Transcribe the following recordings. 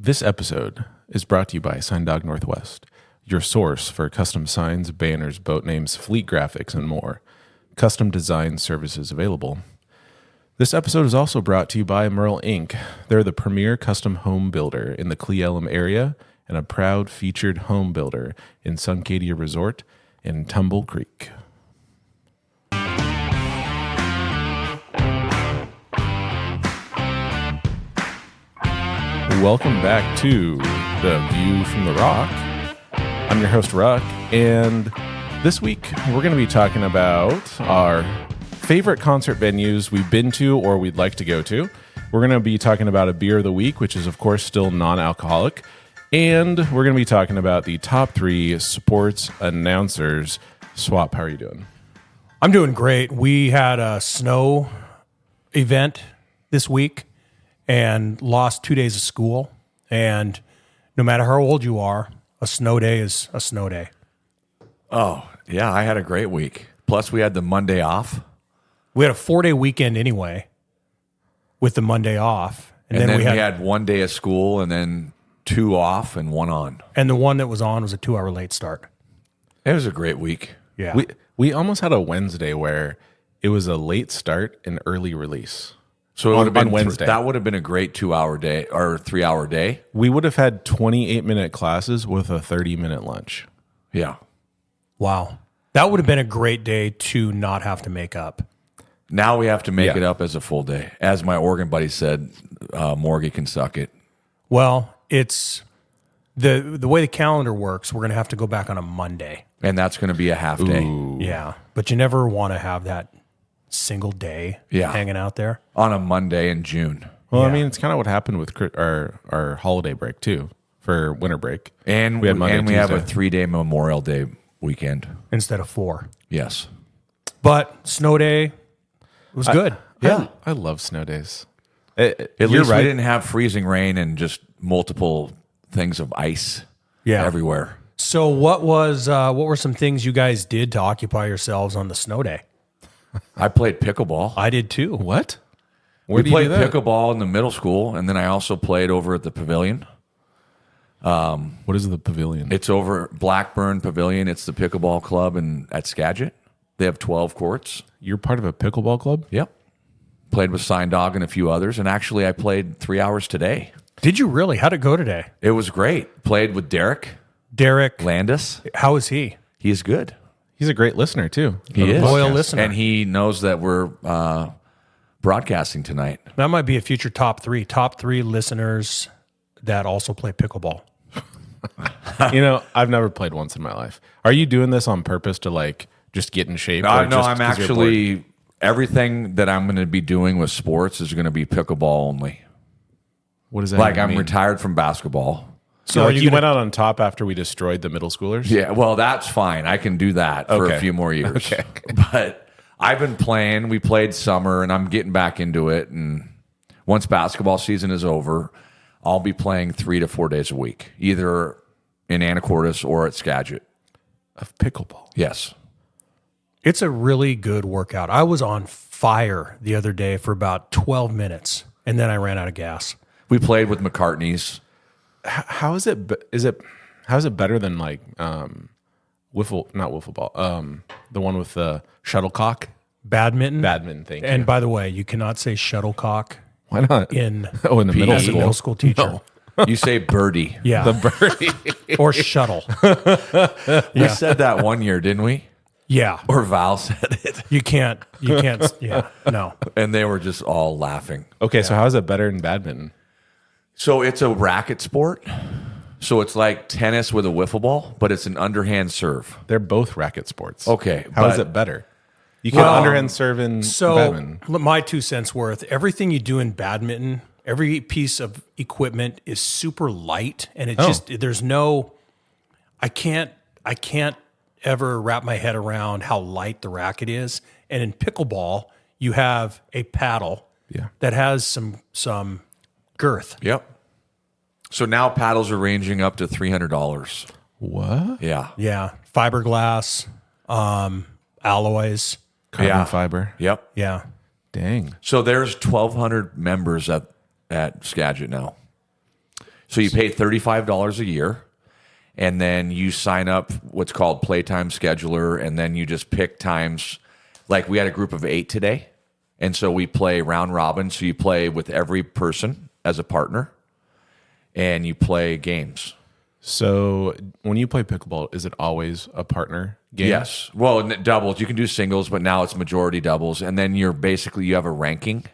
This episode is brought to you by Sign Dog Northwest, your source for custom signs, banners, boat names, fleet graphics, and more. Custom design services available. This episode is also brought to you by Merle Inc. They're the premier custom home builder in the Cle Elum area and a proud featured home builder in Suncadia Resort in Tumble Creek. Welcome back to The View from the Rock. I'm your host, Ruck, and this week we're going to be talking about our favorite concert venues we've been to or we'd like to go to. We're going to be talking about a beer of the week, which is, of course, still non-alcoholic, and we're going to be talking about the top 3 sports announcers. Swap, how are you doing? I'm doing great. We had a snow event this week and lost 2 days of school. And no matter how old you are, a snow day is a snow day. Oh, yeah, I had a great week. Plus, we had the Monday off. We had a 4-day weekend anyway with the Monday off. And then we had 1 day of school and then 2 off and 1 on. And the one that was on was a 2-hour late start. It was a great week. Yeah. We almost had a Wednesday where it was a late start and early release. So it would have been Wednesday. That would have been a great 2-hour day or 3-hour day. We would have had 28-minute classes with a 30-minute lunch. Yeah. Wow. That would have been a great day to not have to make up. Now we have to make it up as a full day. As my organ buddy said, Morgie can suck it. Well, it's the way the calendar works, we're going to have to go back on a Monday. And that's going to be a half day. Ooh. Yeah. But you never want to have that single day hanging out there. On a Monday in June. Well, Yeah. I mean, it's kind of what happened with our holiday break, too, for winter break. And we had Monday, we have a Tuesday. 3-day Memorial Day weekend. Instead of 4. Yes. But snow day was good. Yeah. I love snow days. At You're least right. we didn't have freezing rain and just multiple things of ice everywhere. So what were some things you guys did to occupy yourselves on the snow day? I played pickleball. I did too. What? Where We do you played do that? pickleball in the middle school, and then I also played over at the pavilion. What is the pavilion? It's over Blackburn Pavilion. It's the pickleball club at Skagit. They have 12 courts. You're part of a pickleball club? Yep. Played with Sign Dog and a few others, and actually I played 3 hours today. Did you really? How'd it go today? It was great. Played with Derek Landis. How is he? He is good. He's a great listener, too. He is. Loyal listener. And he knows that we're broadcasting tonight. That might be a future top 3. Top 3 listeners that also play pickleball. You know, I've never played once in my life. Are you doing this on purpose to, just get in shape? No, or just I'm 'cause you're bored? actually, everything that I'm going to be doing with sports is going to be pickleball only. What does that Like, mean? I'm retired from basketball. So are you you gonna- went out on top after we destroyed the middle schoolers? Yeah, well, that's fine. I can do that for Okay. a few more years. Okay. But I've been playing. We played summer, and I'm getting back into it. And once basketball season is over, I'll be playing 3 to 4 days a week, either in Anacortes or at Skagit. Of pickleball. Yes. It's a really good workout. I was on fire the other day for about 12 minutes, and then I ran out of gas. We played with McCartney's. How is it? How is it better than not wiffle ball? The one with the shuttlecock, Badminton. Thank And you. by the way, you cannot say shuttlecock Why not? in in the middle as a school. middle school teacher. No. You say birdie. Yeah. The birdie. Or shuttle. We said that one year, didn't we? Yeah. Or Val said it. You can't, yeah, no. And they were just all laughing. Okay, so how is it better than badminton? So it's a racket sport. So it's like tennis with a wiffle ball, but it's an underhand serve. They're both racket sports. Okay, How is but- it better? You can underhand serve in So, badminton. my 2 cents worth, everything you do in badminton, every piece of equipment is super light, and it there's no, I can't ever wrap my head around how light the racket is. And in pickleball, you have a paddle that has some girth. Yep. So now paddles are ranging up to $300. What? Yeah. Yeah. Fiberglass, alloys. Carbon fiber. Yep. Yeah. Dang. So there's 1,200 members at Skagit now. So you pay $35 a year, and then you sign up what's called Playtime Scheduler, and then you just pick times. Like we had a group of 8 today, and so we play round robin. So you play with every person as a partner, and you play games. So when you play pickleball, is it always a partner game? Yes. Well, doubles. You can do singles, but now it's majority doubles. And then you have a ranking.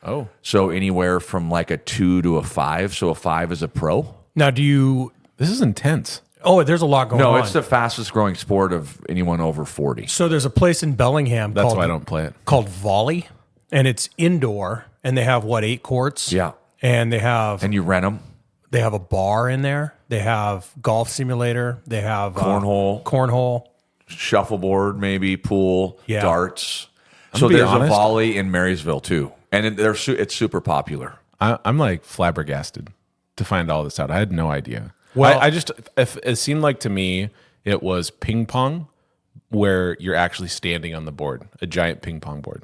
Oh. So anywhere from like a 2 to a 5. So a 5 is a pro. Now, This is intense. Oh, there's a lot going on. No, it's the fastest growing sport of anyone over 40. So there's a place in Bellingham That's why I don't play it. called Volley, and it's indoor, and they have 8 courts? Yeah. And they have And you rent them. They have a bar in there. They have golf simulator. They have Cornhole. Shuffleboard, maybe pool, Yeah. darts. I'm So gonna be there's honest. a volley in Marysville too. And it's super popular. I'm like flabbergasted to find all this out. I had no idea. Well- I just, if it seemed like to me, it was ping pong where you're actually standing on the board, a giant ping pong board.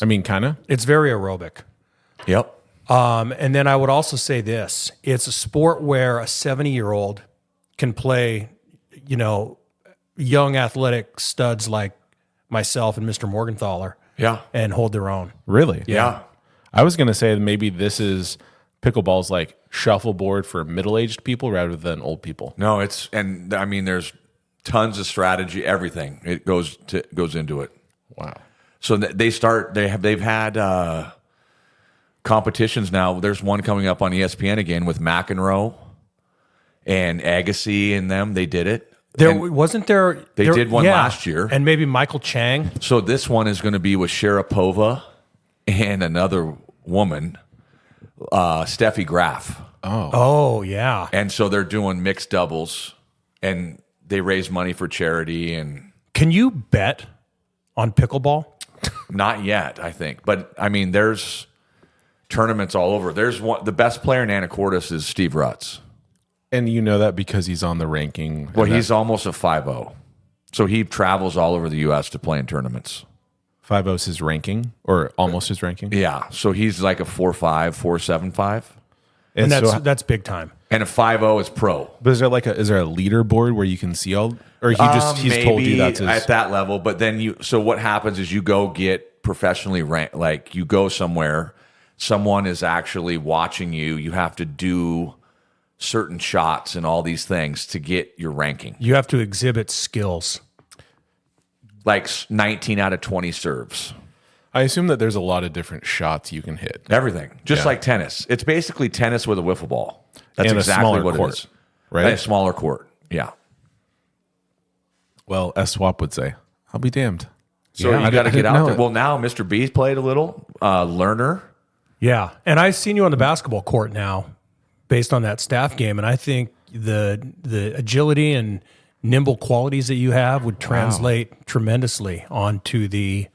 I mean, kind of. It's very aerobic. Yep. And then I would also say this: it's a sport where a 70-year-old can play, young athletic studs like myself and Mr. Morgenthaler, Yeah. and hold their own. Really? Yeah. I was going to say maybe this is pickleball's like shuffleboard for middle-aged people rather than old people. No, there's tons of strategy, everything. It goes into it. Wow. So they've had competitions now. There's one coming up on ESPN again with McEnroe and Agassi and them. They did it. There And wasn't there. They did one last year. and maybe Michael Chang. so this one is going to be with Sharapova and another woman, Steffi Graf. Oh yeah. And so they're doing mixed doubles, and they raise money for charity. And Can you bet on pickleball? not yet, I think. But I mean, there's tournaments all over. There's one. The best player in Anacortes is Steve Rutz. And you know that because he's on the ranking. Well, he's almost a 5-0. So he travels all over the U.S. to play in tournaments. 5-0 is his ranking or almost his ranking. Yeah. So he's like a 4-5, 4-7-5. And so, that's big time. And a 5-0 is pro. but is there a leaderboard where you can see all, or he's told you that's his, at that level. But then so what happens is you go get professionally ranked. Like you go somewhere, someone is actually watching you. You have to do certain shots and all these things to get your ranking. You have to exhibit skills. Like 19 out of 20 serves. I assume that there's a lot of different shots you can hit. Everything. Just Yeah. like tennis. It's basically tennis with a wiffle ball. That's And a exactly smaller what court, it is. right? And a smaller court. Yeah. Well, S. Swap would say, I'll be damned. So Yeah, you I got to didn't get know out there. it. Well, now Mr. B's played a little. Lerner. Yeah, and I've seen you on the basketball court now, based on that staff game, and I think the agility and nimble qualities that you have would translate tremendously onto the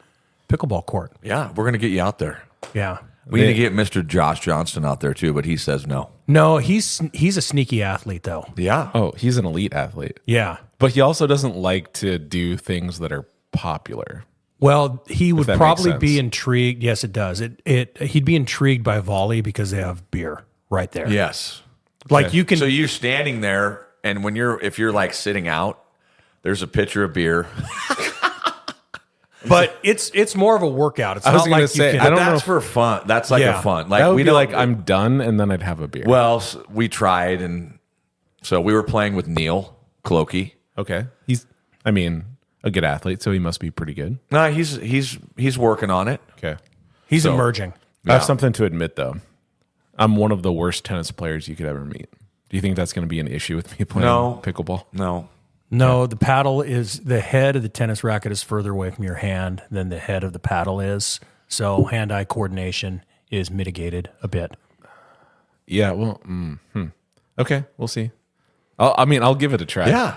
pickleball court. Yeah, we're going to get you out there. Yeah. We need to get Mr. Josh Johnston out there too, but he says no. No, he's a sneaky athlete though. Yeah. Oh, he's an elite athlete. Yeah. But he also doesn't like to do things that are popular. Well, he would that probably makes be sense. intrigued. Yes, it does. He'd be intrigued by volley because they have beer right there. Yes. Like you can. So you're standing there, and if you're like sitting out, there's a pitcher of beer. but it's more of a workout. It's I was not gonna like say, you I can. don't know That's if- for fun. That's like Yeah. a fun. That would we be don't- like, I'm done, and then I'd have a beer. Well, we tried, and so we were playing with Neil Clokey. okay. He's a good athlete, so he must be pretty good. No, he's working on it. Okay. He's emerging. I have Yeah. something to admit, though. I'm one of the worst tennis players you could ever meet. Do you think that's going to be an issue with me playing No. pickleball? No. No, the paddle is the head of the tennis racket is further away from your hand than the head of the paddle is. So hand-eye coordination is mitigated a bit. Yeah, well, okay, we'll see. I'll give it a try. Yeah.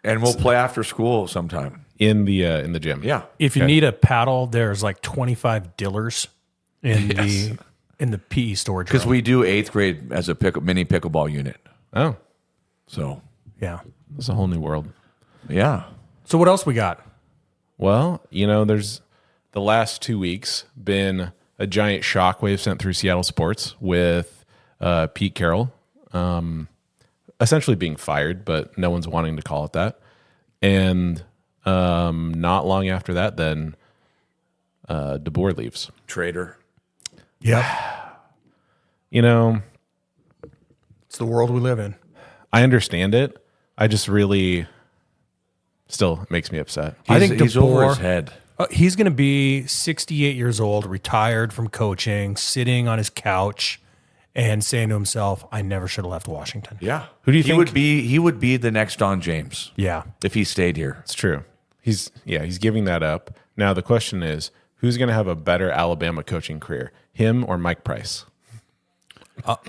And we'll play after school sometime. in the gym. Yeah. If you Okay. need a paddle, there's like 25 dillers in the PE storage Because room. we do 8th grade as a mini pickleball unit. Oh, So, Yeah. it's a whole new world. yeah. So what else we got? Well, there's the last 2 weeks been a giant shockwave sent through Seattle sports with Pete Carroll essentially being fired, but no one's wanting to call it that. And not long after that, then DeBoer leaves. Traitor. Yep. You know, It's the world we live in. I understand it. I just really still makes me upset. I think He's over DeBoer- his head. He's going to be 68 years old, retired from coaching, sitting on his couch and saying to himself, I never should have left Washington. Yeah. Who do you he think- he would be the next Don James Yeah. if he stayed here. It's true. He's giving that up. Now the question is, who's going to have a better Alabama coaching career, him or Mike Price?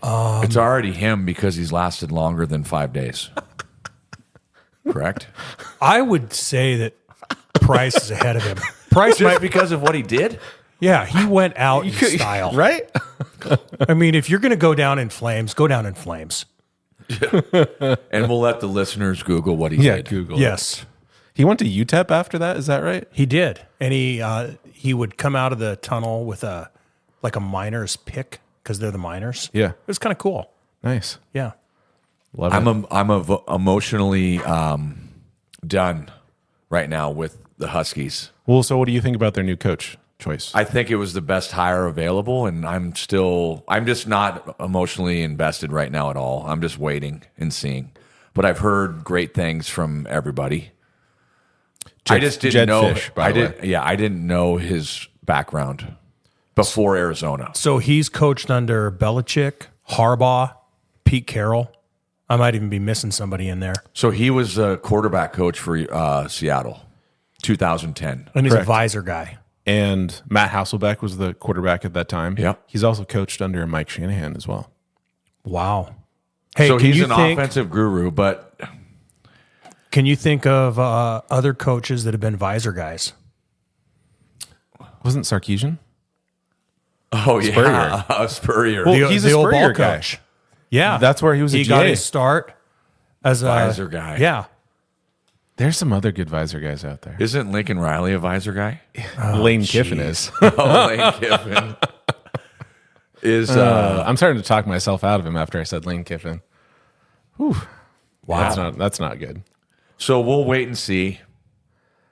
It's already him because he's lasted longer than 5 days. Correct? I would say that Price is ahead of him. Price Just might, because of what he did? yeah, he went out in style. Right? I mean, if you're going to go down in flames, go down in flames. And we'll let the listeners Google what he Yeah, did. Google. Yes, He went to UTEP after that. Is that right? he did. And he would come out of the tunnel with a miner's pick because they're the miners. Yeah. It was kind of cool. Nice. Yeah. Love it. I'm emotionally done right now with the Huskies. Well, so what do you think about their new coach choice? I think it was the best hire available, and I'm just not emotionally invested right now at all. I'm just waiting and seeing. But I've heard great things from everybody. I just didn't Jed know. Fish, by the way. Yeah, I didn't know his background before Arizona. So he's coached under Belichick, Harbaugh, Pete Carroll. I might even be missing somebody in there. So he was a quarterback coach for Seattle, 2010. And he's Correct. a visor guy. And Matt Hasselbeck was the quarterback at that time. Yeah. He's also coached under Mike Shanahan as well. Wow. Hey, So can he's you an think, offensive guru, but Can you think of other coaches that have been visor guys? Wasn't Sarkisian? yeah, Spurrier. Well, he's a old Spurrier ball guy. coach. Yeah. That's where he was a He got GA. his start as a Visor guy. Yeah. There's some other good visor guys out there. Isn't Lincoln Riley a visor guy? Lane Kiffin is. Oh, Lane Kiffin is. I'm starting to talk myself out of him after I said Lane Kiffin. Whew. Wow. That's not good. So we'll wait and see.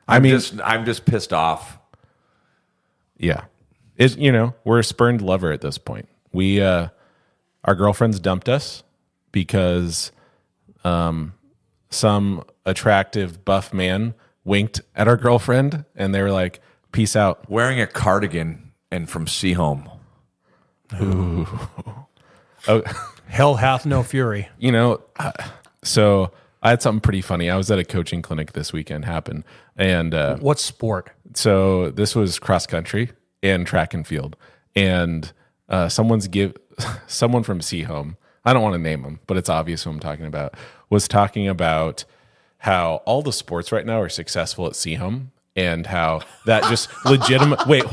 I mean, I'm just pissed off. yeah. We're a spurned lover at this point. We our girlfriends dumped us because some attractive buff man winked at our girlfriend and they were like, peace out. Wearing a cardigan and from Seahome. Oh, Hell hath no fury. so I had something pretty funny. I was at a coaching clinic this weekend, happened. And What sport? so this was cross country and track and field. And someone from Seahome, I don't want to name him, but it's obvious who I'm talking about, was talking about how all the sports right now are successful at Seahome and how that just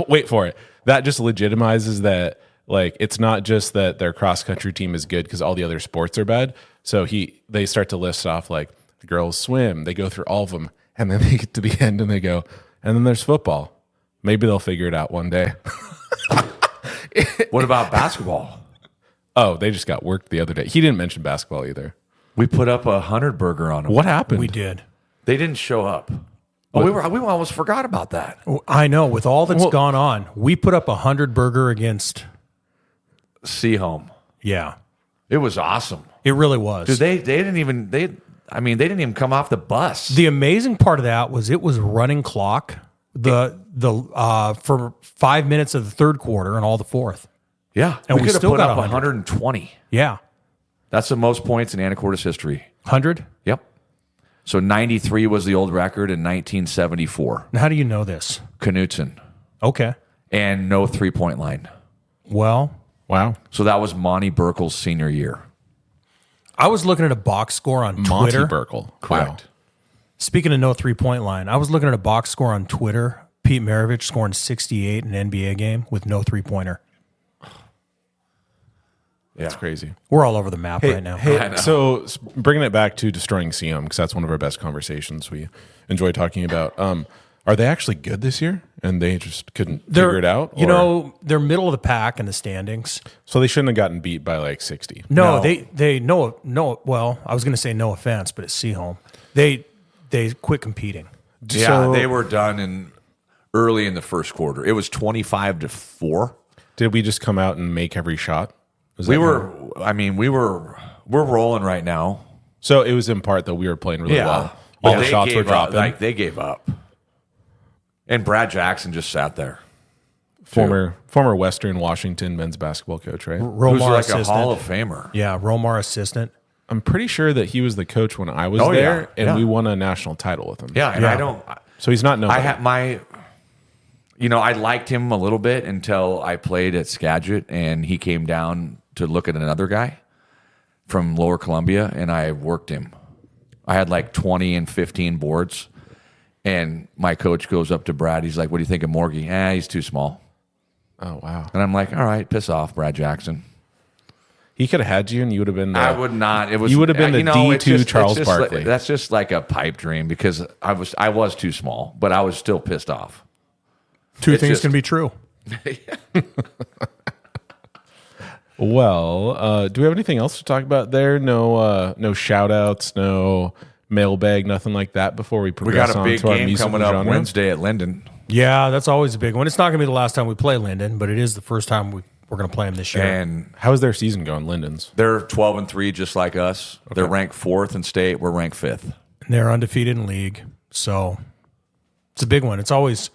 wait for it. That just legitimizes that, like, it's not just that their cross country team is good because all the other sports are bad. So they start to list off, like, the girls swim, they go through all of them, and then they get to the end and they go, and then there's football. Maybe they'll figure it out one day. What about basketball? Oh, they just got worked the other day. He didn't mention basketball either. We put up 100 burger on them. What happened? We did. They didn't show up. Oh, we almost forgot about that. I know. With all that's gone on, we put up 100 burger against. Seahome. Yeah, It was awesome. it really was. Dude, they didn't even come off the bus. The amazing part of that was it was running clock for 5 minutes of the third quarter and all the fourth. Yeah. And we could have still put got up 100. 120. Yeah, That's the most points in Anacortes history. 100. Yep. So 93 was the old record in 1974. Now, how do you know this? Knutson. Okay. And no 3-point line. Well, Wow. So that was Monty Burkle's senior year. I was looking at a box score on Monty Twitter. Burkle. Correct. Speaking of no 3-point line, I was looking at a box score on Twitter. Pete Maravich scoring 68 in an NBA game with no 3-pointer. Yeah. That's crazy. We're all over the map right now. Hey, so bringing it back to destroying Seahome, because that's one of our best conversations we enjoy talking about. Are they actually good this year? and they just couldn't figure it out? You or- know, they're middle of the pack in the standings. So they shouldn't have gotten beat by like 60. No, they no. Well, I was going to say no offense, but it's Seaholm. They quit competing. Yeah, So- they were done early in the first quarter. It was 25-4. Did we just come out and make every shot? Was We that were. I mean, we're rolling right now. So it was in part that we were playing really well. But All the they shots were gave up. dropping. They gave up. And Brad Jackson just sat there. former Western Washington men's basketball coach, right? Who's Romar like assistant. a Hall of Famer. Yeah, Romar assistant. I'm pretty sure that he was the coach when I was Oh, there, yeah. and Yeah. we won a national title with him. Yeah, and I don't. So he's not known. I had my. I liked him a little bit until I played at Skagit, and he came down to look at another guy from Lower Columbia, and I worked him. I had like 20 and 15 boards, and my coach goes up to Brad. He's like, "What do you think of Morgie?" He's too small. Oh wow. And I'm like, "All right, piss off, Brad Jackson." He could have had you, and you would have been. I would not. It was You would have been the it's D2 just- Charles it's just Barkley. Like, that's just like a pipe dream because I was too small, but I was still pissed off. Two It's things just- can be true. Well, do we have anything else to talk about there? No shout outs, no mailbag, nothing like that before we We progress got a on big to our game musical coming up genre? Wednesday at Linden. Yeah, that's always a big one. It's not going to be the last time we play Linden, but it is the first time we're going to play them this year. And How's their season going, Linden's? they're 12-3, just like us. They're ranked 4th in state. We're ranked 5th. And they're undefeated in league. So it's a big one. It's always,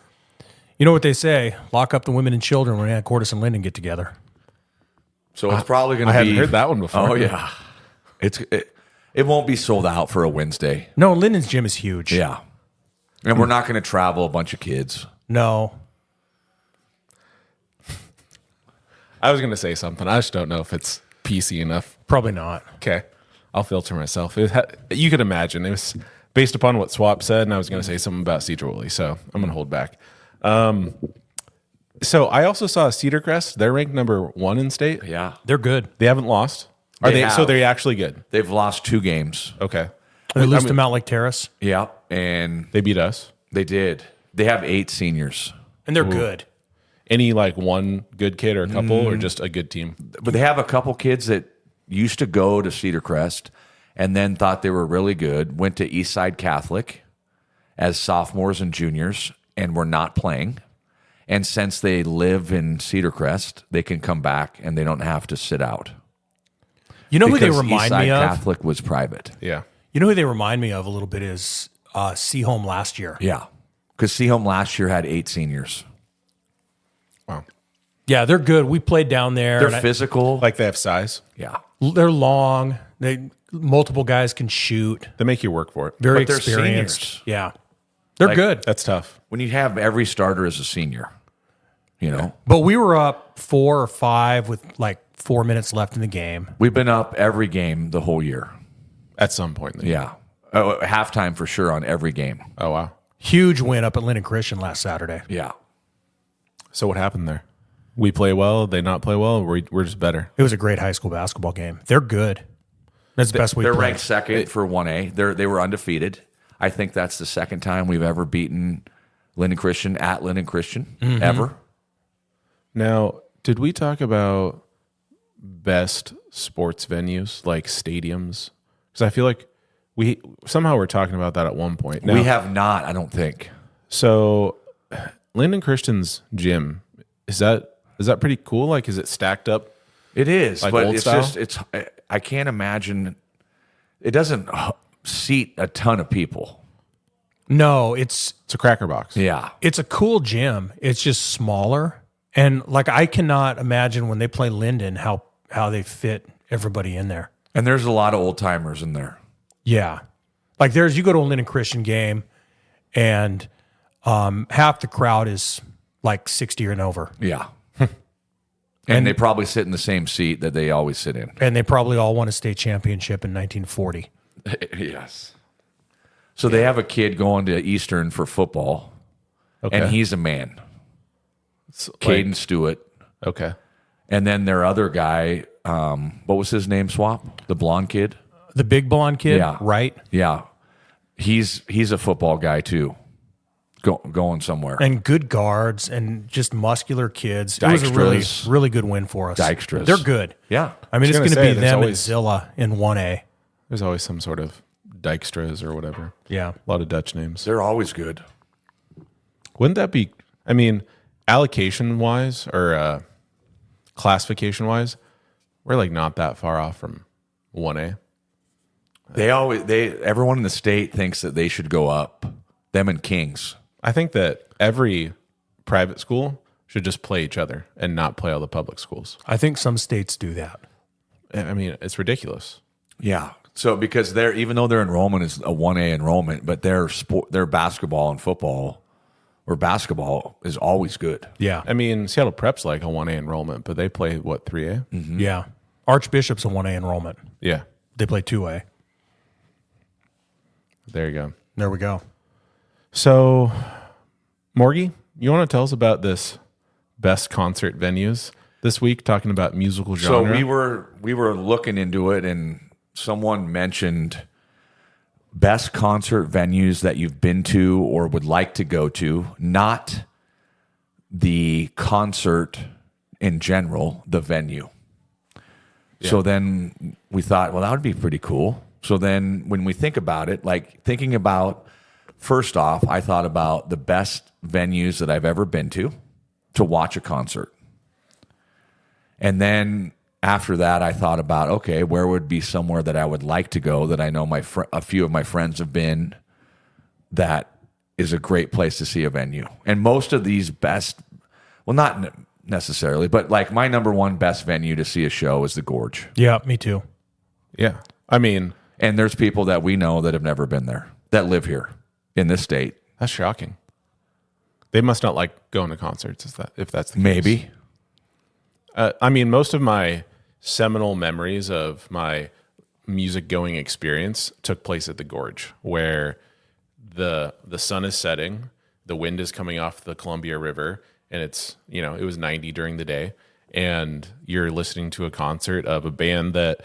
you know what they say, lock up the women and children when Anacortes and Linden get together. So it's probably going to I be. hadn't heard that one before. Oh yeah, it won't be sold out for a Wednesday. No, Linden's gym is huge. Yeah, and we're not going to travel a bunch of kids. No. I was going to say something. I just don't know if it's PC enough. Probably not. Okay. I'll filter myself. You could imagine. It was based upon what Swap said, and I was going to say something about Cedar Woolley, so I'm going to hold back. So I also saw Cedar Crest. They're ranked number 1 in state. Yeah, They're good. They haven't lost. Are They they? So have. they're actually good. they've lost 2 games. Okay. They lose to Mount Lake Terrace, Yeah, and They beat us. they did. They have 8 seniors, and they're good. Any like one good kid or a couple, or just a good team? but they have a couple kids that used to go to Cedar Crest and then thought they were really good. Went to Eastside Catholic as sophomores and juniors, and were not playing. And since they live in Cedar Crest, they can come back and they don't have to sit out. You know who they Because remind Eastside me of? Catholic was private. Yeah. You know who they remind me of a little bit is Seaholm last year. Yeah. Because Seaholm last year had 8 seniors. Wow. Yeah, they're good. We played down there. They're and physical. Like they have size. Yeah. they're long. Multiple guys can shoot. They make you work for it. Very But they're experienced. seniors. Yeah, they're Like- good. That's tough. When you have every starter as a senior, you know, But we were up 4 or 5 with like 4 minutes left in the game. we've been up every game the whole year. At some point. Yeah. Halftime for sure on every game. Oh wow. Huge win up at Linden Christian last Saturday. Yeah. So what happened there? We play well. They not play well. We're just better. It was a great high school basketball game. They're good. That's the best way to They're play. ranked second for 1A. They were undefeated. I think that's the second time we've ever beaten Linden Christian at Linden Christian ever. Now, did we talk about best sports venues like stadiums? Because I feel like we're talking about that at one point. Now, We have not, I don't think. so Linden Christian's gym is that pretty cool? Like, is it stacked up? It is, Like but old it's style? just I can't imagine. It doesn't seat a ton of people. No, it's It's a cracker box. Yeah, a cool gym. It's just smaller. And like I cannot imagine when they play Linden how they fit everybody in there. and there's a lot of old timers in there. Yeah. Like you go to a Linden Christian game and half the crowd is like 60 and over. Yeah, and they probably sit in the same seat that they always sit in. And they probably all won a state championship in 1940. Yes. So they have a kid going to Eastern for football, Okay. and he's a man, It's like- Caden Stewart. okay. And then their other guy, what was his name? Swap, the blonde kid. The big blonde kid, Yeah. right? Yeah, he's a football guy too. going somewhere. And good guards and just muscular kids. It was a really, Dykstras. really good win for us. Dykstras. They're good. Yeah. I mean, it's gonna going to say, be there's them always- and Zilla in 1A. There's always some sort of Dykstras or whatever. Yeah. A lot of Dutch names. They're always good. Wouldn't that be, I mean, allocation wise or classification wise, we're like not that far off from 1A. Everyone in the state thinks that they should go up. Them and Kings. I think that every private school should just play each other and not play all the public schools. I think some states do that. I mean, it's ridiculous. Yeah. So because even though their enrollment is a 1A enrollment, but their basketball and football or basketball is always good. Yeah. I mean, Seattle Prep's like a 1A enrollment, but they play, what, 3A? Mm-hmm. Yeah. Archbishop's a 1A enrollment. Yeah. They play 2A. There you go. There we go. So, Morgie, you want to tell us about this best concert venues this week, talking about musical genre? So we were looking into it, and someone mentioned best concert venues that you've been to or would like to go to, not the concert in general, the venue. Yeah. So then we thought, well, that would be pretty cool. So then when we think about it, like thinking about, first off, I thought about the best venues that I've ever been to watch a concert. And then after that, I thought about, okay, where would be somewhere that I would like to go that I know a few of my friends have been, that is a great place to see a venue. And most of these best, well, not necessarily, but like my number one best venue to see a show is the Gorge. Yeah, me too. Yeah. I mean, and there's people that we know that have never been there, that live here in this state. that's shocking. They must not like going to concerts, if that's the case. Maybe. I mean, most of my seminal memories of my music going experience took place at the Gorge, where the sun is setting, the wind is coming off the Columbia River, and it's, it was 90 during the day, and you're listening to a concert of a band that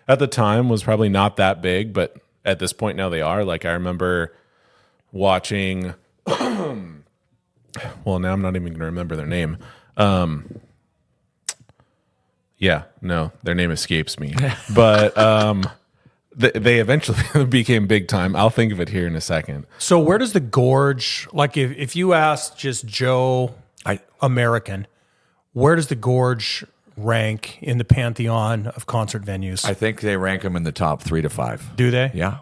at the time was probably not that big, but at this point now they are. Like I remember watching, well, now I'm not even going to remember their name. Yeah, no, their name escapes me. But they eventually became big time. I'll think of it here in a second. So where does the Gorge, like if you ask just Joe American, where does the Gorge rank in the pantheon of concert venues? I think they rank them in the top 3 to 5. Do they? Yeah.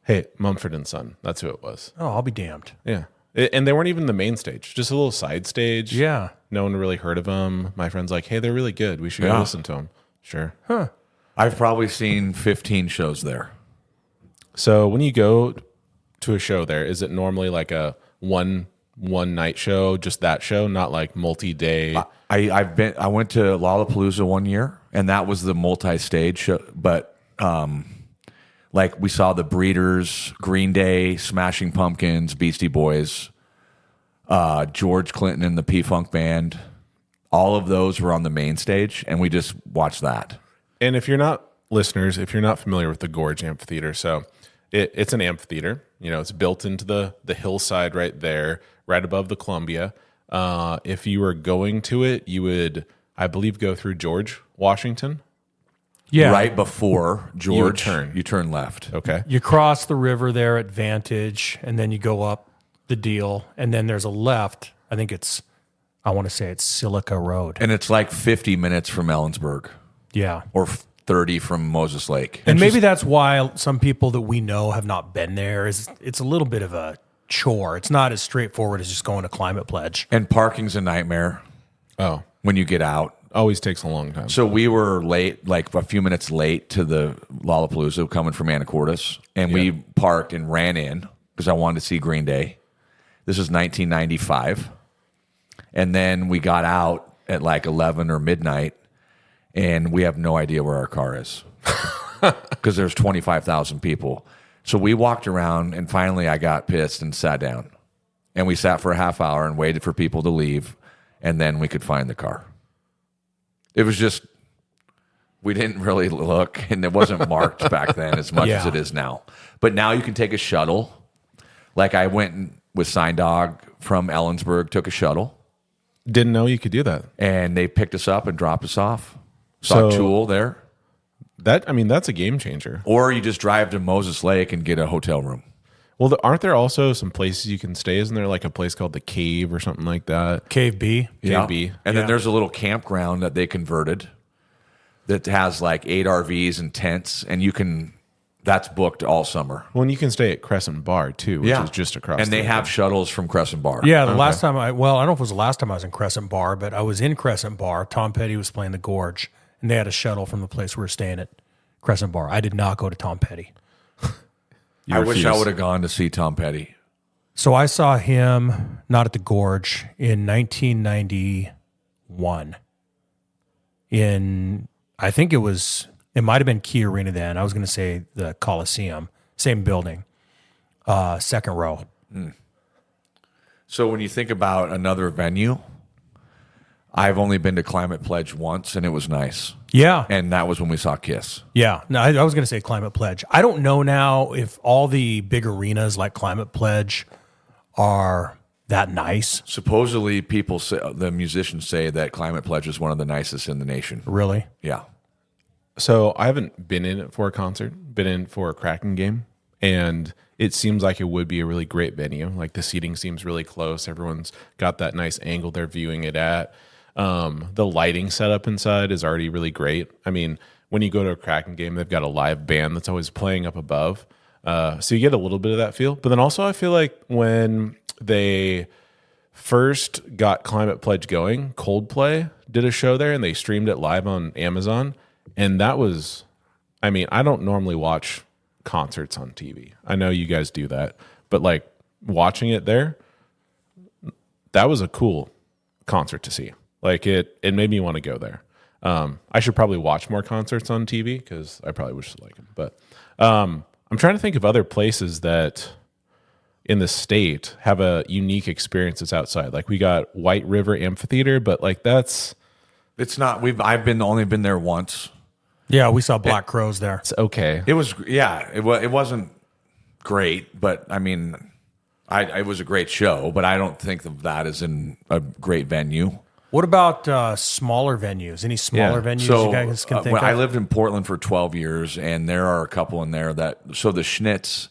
Hey, Mumford and Son. That's who it was. Oh, I'll be damned. Yeah. And they weren't even the main stage, just a little side stage. Yeah. No one really heard of them. My friend's like, hey, they're really good. We should go listen to them. Sure. Huh. I've probably seen 15 shows there. So when you go to a show there, is it normally like a one night show, just that show, not like multi-day? I went to Lollapalooza one year, and that was the multi-stage show, but like we saw the Breeders, Green Day, Smashing Pumpkins, Beastie Boys, George Clinton and the P-Funk Band. All of those were on the main stage, and we just watched that. And if you're not listeners, if you're not familiar with the Gorge Amphitheater, so it's an amphitheater. It's built into the hillside right there, right above the Columbia. If you were going to it, you would, I believe, go through George Washington. Yeah. Right before George, you turn left. Okay. You cross the river there at Vantage, and then you go up the deal, and then there's a left. I want to say it's Silica Road. And it's like 50 minutes from Ellensburg, Yeah. or 30 from Moses Lake. And maybe that's why some people that we know have not been there. It's a little bit of a chore. It's not as straightforward as just going to Climate Pledge. And parking's a nightmare Oh, when you get out. always takes a long time. So we were late, like a few minutes late to the Lollapalooza coming from Anacortes, and we parked and ran in because I wanted to see Green Day. This was 1995. And then we got out at like 11 or midnight, and we have no idea where our car is because there's 25,000 people. So we walked around, and finally I got pissed and sat down. And we sat for a half hour and waited for people to leave, and then we could find the car. It was just, we didn't really look, and it wasn't marked back then as much as it is now. But now you can take a shuttle. Like I went with Sign Dog from Ellensburg took a shuttle, Didn't know you could do that. and they picked us up and dropped us off. Saw So- Tool there. That's a game changer. Or you just drive to Moses Lake and get a hotel room. Well, aren't there also some places you can stay? Isn't there like a place called the Cave or something like that? Cave B. Yeah. KB. And then there's a little campground that they converted that has like 8 RVs and tents, and that's booked all summer. Well, and you can stay at Crescent Bar too, which is just across. And they the- have shuttles from Crescent Bar. Yeah, the last time I don't know if it was the last time I was in Crescent Bar, but I was in Crescent Bar. Tom Petty was playing the Gorge, and they had a shuttle from the place we were staying at Crescent Bar. I did not go to Tom Petty. I wish I refuse. would have gone to see Tom Petty. So I saw him not at the Gorge in 1991. I think it might have been Key Arena then. I was going to say the Coliseum, same building, second row. So when you think about another venue, I've only been to Climate Pledge once, and it was nice. Yeah. And that was when we saw Kiss. Yeah. No, I was going to say Climate Pledge. I don't know now if all the big arenas like Climate Pledge are that nice. Supposedly, the musicians say that Climate Pledge is one of the nicest in the nation. Really? Yeah. So I haven't been in it for a concert, been in for a Kraken game, and it seems like it would be a really great venue. Like the seating seems really close. Everyone's got that nice angle they're viewing it at. The lighting setup inside is already really great. I mean, when you go to a Kraken game, they've got a live band that's always playing up above. So you get a little bit of that feel. But then also I feel like when they first got Climate Pledge going, Coldplay did a show there and they streamed it live on Amazon. And that was, I mean, I don't normally watch concerts on TV. I know you guys do that. But like watching it there, that was a cool concert to see. Like it made me want to go there. I should probably watch more concerts on TV because I probably wish to like them. But I'm trying to think of other places that in the state have a unique experience that's outside. Like we got White River Amphitheater, but like it's not. I've only been there once. Yeah, we saw Black Crows there. it's okay. It was it wasn't great, but I mean, it was a great show. But I don't think of that as in a great venue. What about smaller venues? Any smaller venues you guys can think of? I lived in Portland for 12 years, and there are a couple in there that. So the Schnitz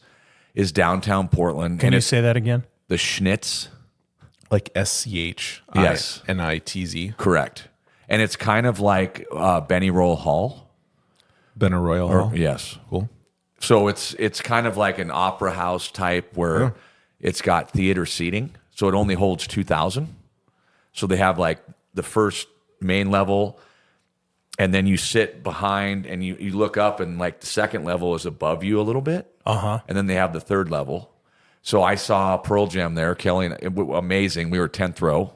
is downtown Portland. Can you say that again? The Schnitz? Like SCH. Yes. NITZ. Correct. And it's kind of like Benny Roll Hall. Benaroyal Hall. Yes. Cool. So it's kind of like an opera house type where it's got theater seating. So it only holds 2,000. So they have like the first main level, and then you sit behind and you look up, and like the second level is above you a little bit. Uh-huh. And then they have the third level. So I saw Pearl Jam there, Kelly, amazing. We were 10th row.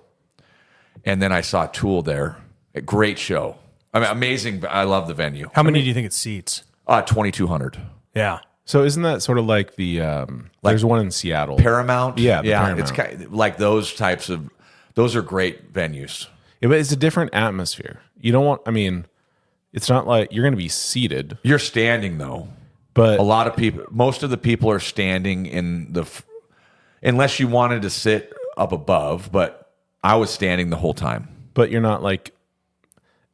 And then I saw Tool there. A great show. I mean, amazing. I love the venue. How many do you think it seats? 2,200. Yeah. So isn't that sort of like the there's one in Seattle. Paramount? Yeah, the Yeah. Paramount. It's kind of like those types of, those are great venues. Yeah, but it's a different atmosphere. You don't want, I mean, it's not like you're going to be seated, You're standing though. but A lot of people, most of the people are standing in unless you wanted to sit up above, but I was standing the whole time. you're not like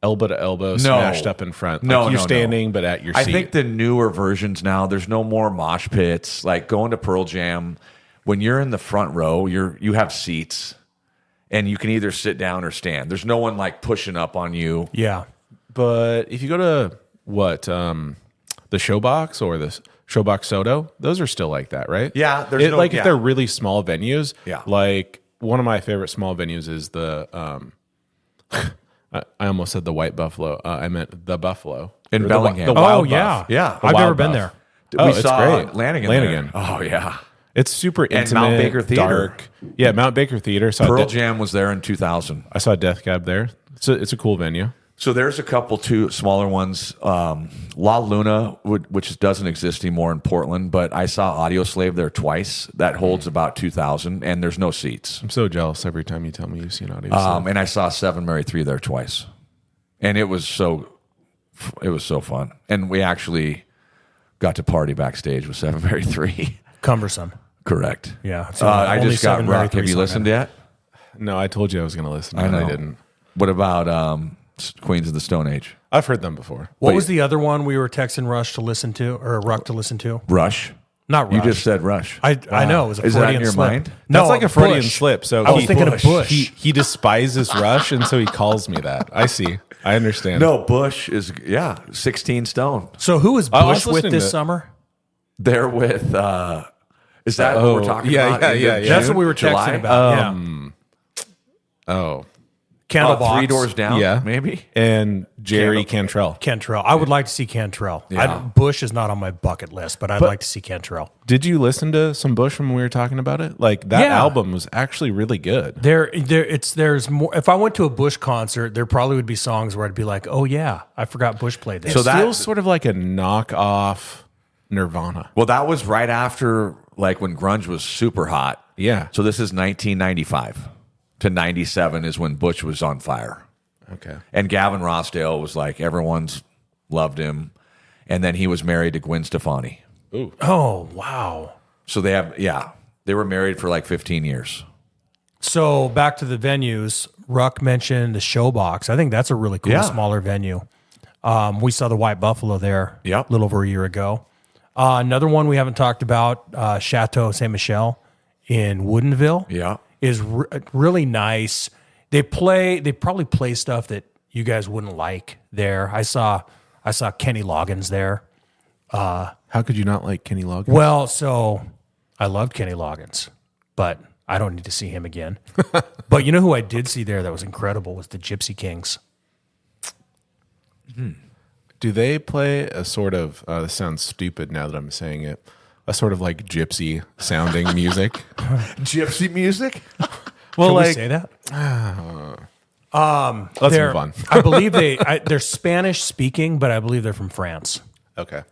elbow to elbow smashed up in front. Like No, you're no. standing, but at your seat. I think the newer versions now, there's no more mosh pits. Like going to Pearl Jam, when you're in the front row, you have seats, and you can either sit down or stand. There's no one like pushing up on you. Yeah. But if you go to the Showbox or the Showbox Soto, those are still like that, right? Yeah, there's if they're really small venues. Yeah. Like one of my favorite small venues is the I almost said the White Buffalo. I meant the Buffalo In Or Bellingham. The Wild Oh, yeah. Buff. Yeah. The I've Wild never been Buff. there. Oh, We it's saw great. Lanigan. Lanigan. There. Oh yeah. It's super intimate. Mount Baker Theater. Dark. Yeah, Mount Baker Theater. Pearl Jam was there in 2000. I saw Death Cab there. It's a cool venue. So there's a couple two smaller ones. La Luna, which doesn't exist anymore in Portland, but I saw Audio Slave there twice. That holds about 2,000, and there's no seats. I'm so jealous every time you tell me you've seen Audio Slave. And I saw Seven Mary 3 there twice, and it was so fun. And we actually got to party backstage with Seven Mary 3. Cumbersome. Correct. Yeah. So I just got Rock. Have you listened yet? No, I told you I was going to listen. I know. I didn't. What about Queens of the Stone Age? I've heard them before. What was the other one we were texting Rush to listen to, or Ruck to listen to? Rush. Not Rush. You just said Rush. I know. It was a Is that Freudian in your slip. mind? No, That's like a Freudian Bush. slip. So I was thinking of Bush. He despises Rush, and so he calls me that. I see. I understand. No, Bush is 16 stone. So who was I was Bush with listening this to- summer? They're with. Is that what we're talking about? Yeah. That's what we were July? texting about. Oh, Candlebox. 3 doors down. Yeah. maybe. and Jerry Cantrell. Cantrell. I would like to see Cantrell. Yeah. Bush is not on my bucket list, but I'd like to see Cantrell. Did you listen to some Bush when we were talking about it? Like that album was actually really good. There's more. If I went to a Bush concert, there probably would be songs where I'd be like, "Oh yeah, I forgot Bush played this." So So that that- feels sort of like a knockoff Nirvana. Well, that was right after like when grunge was super hot. Yeah. So this is 1995 to 97 is when Bush was on fire. Okay. And Gavin Rossdale was like, everyone's loved him. And then he was married to Gwen Stefani. Oh wow. So they were married for like 15 years. So back to the venues. Ruck mentioned the Showbox. I think that's a really cool Yeah. smaller venue. We saw the White Buffalo there a Yep. little over a year ago. Another one we haven't talked about, Chateau Saint Michel in Woodinville. Yeah. Is really nice. They probably play stuff that you guys wouldn't like there. I saw Kenny Loggins there. How could you not like Kenny Loggins? Well, so I loved Kenny Loggins, but I don't need to see him again. But you know who I did see there that was incredible was the Gypsy Kings. Do they play a sort of, this sounds stupid now that I'm saying it, a sort of like gypsy sounding music? Gypsy music? Well, Can we like, say that? let's They're- move on. I believe they're Spanish speaking, but I believe they're from France. Okay.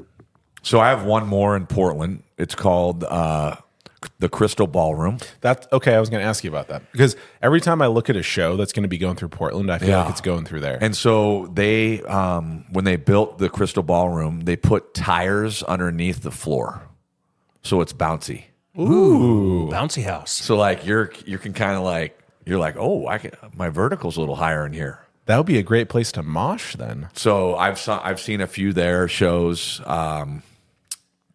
So I have one more in Portland. It's called the Crystal Ballroom. That's okay. I was going to ask you about that because every time I look at a show that's going to be going through Portland, I feel like it's going through there. And so they, when they built the Crystal Ballroom, they put tires underneath the floor, so it's bouncy. Ooh, bouncy house. So like you can kind of like you're like, oh, my vertical's a little higher in here. That would be a great place to mosh then. So I've seen a few there shows.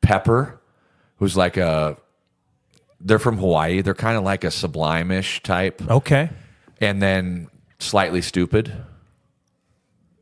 Pepper, who's like they're from Hawaii. They're kind of like a Sublime-ish type. Okay. And then Slightly Stupid.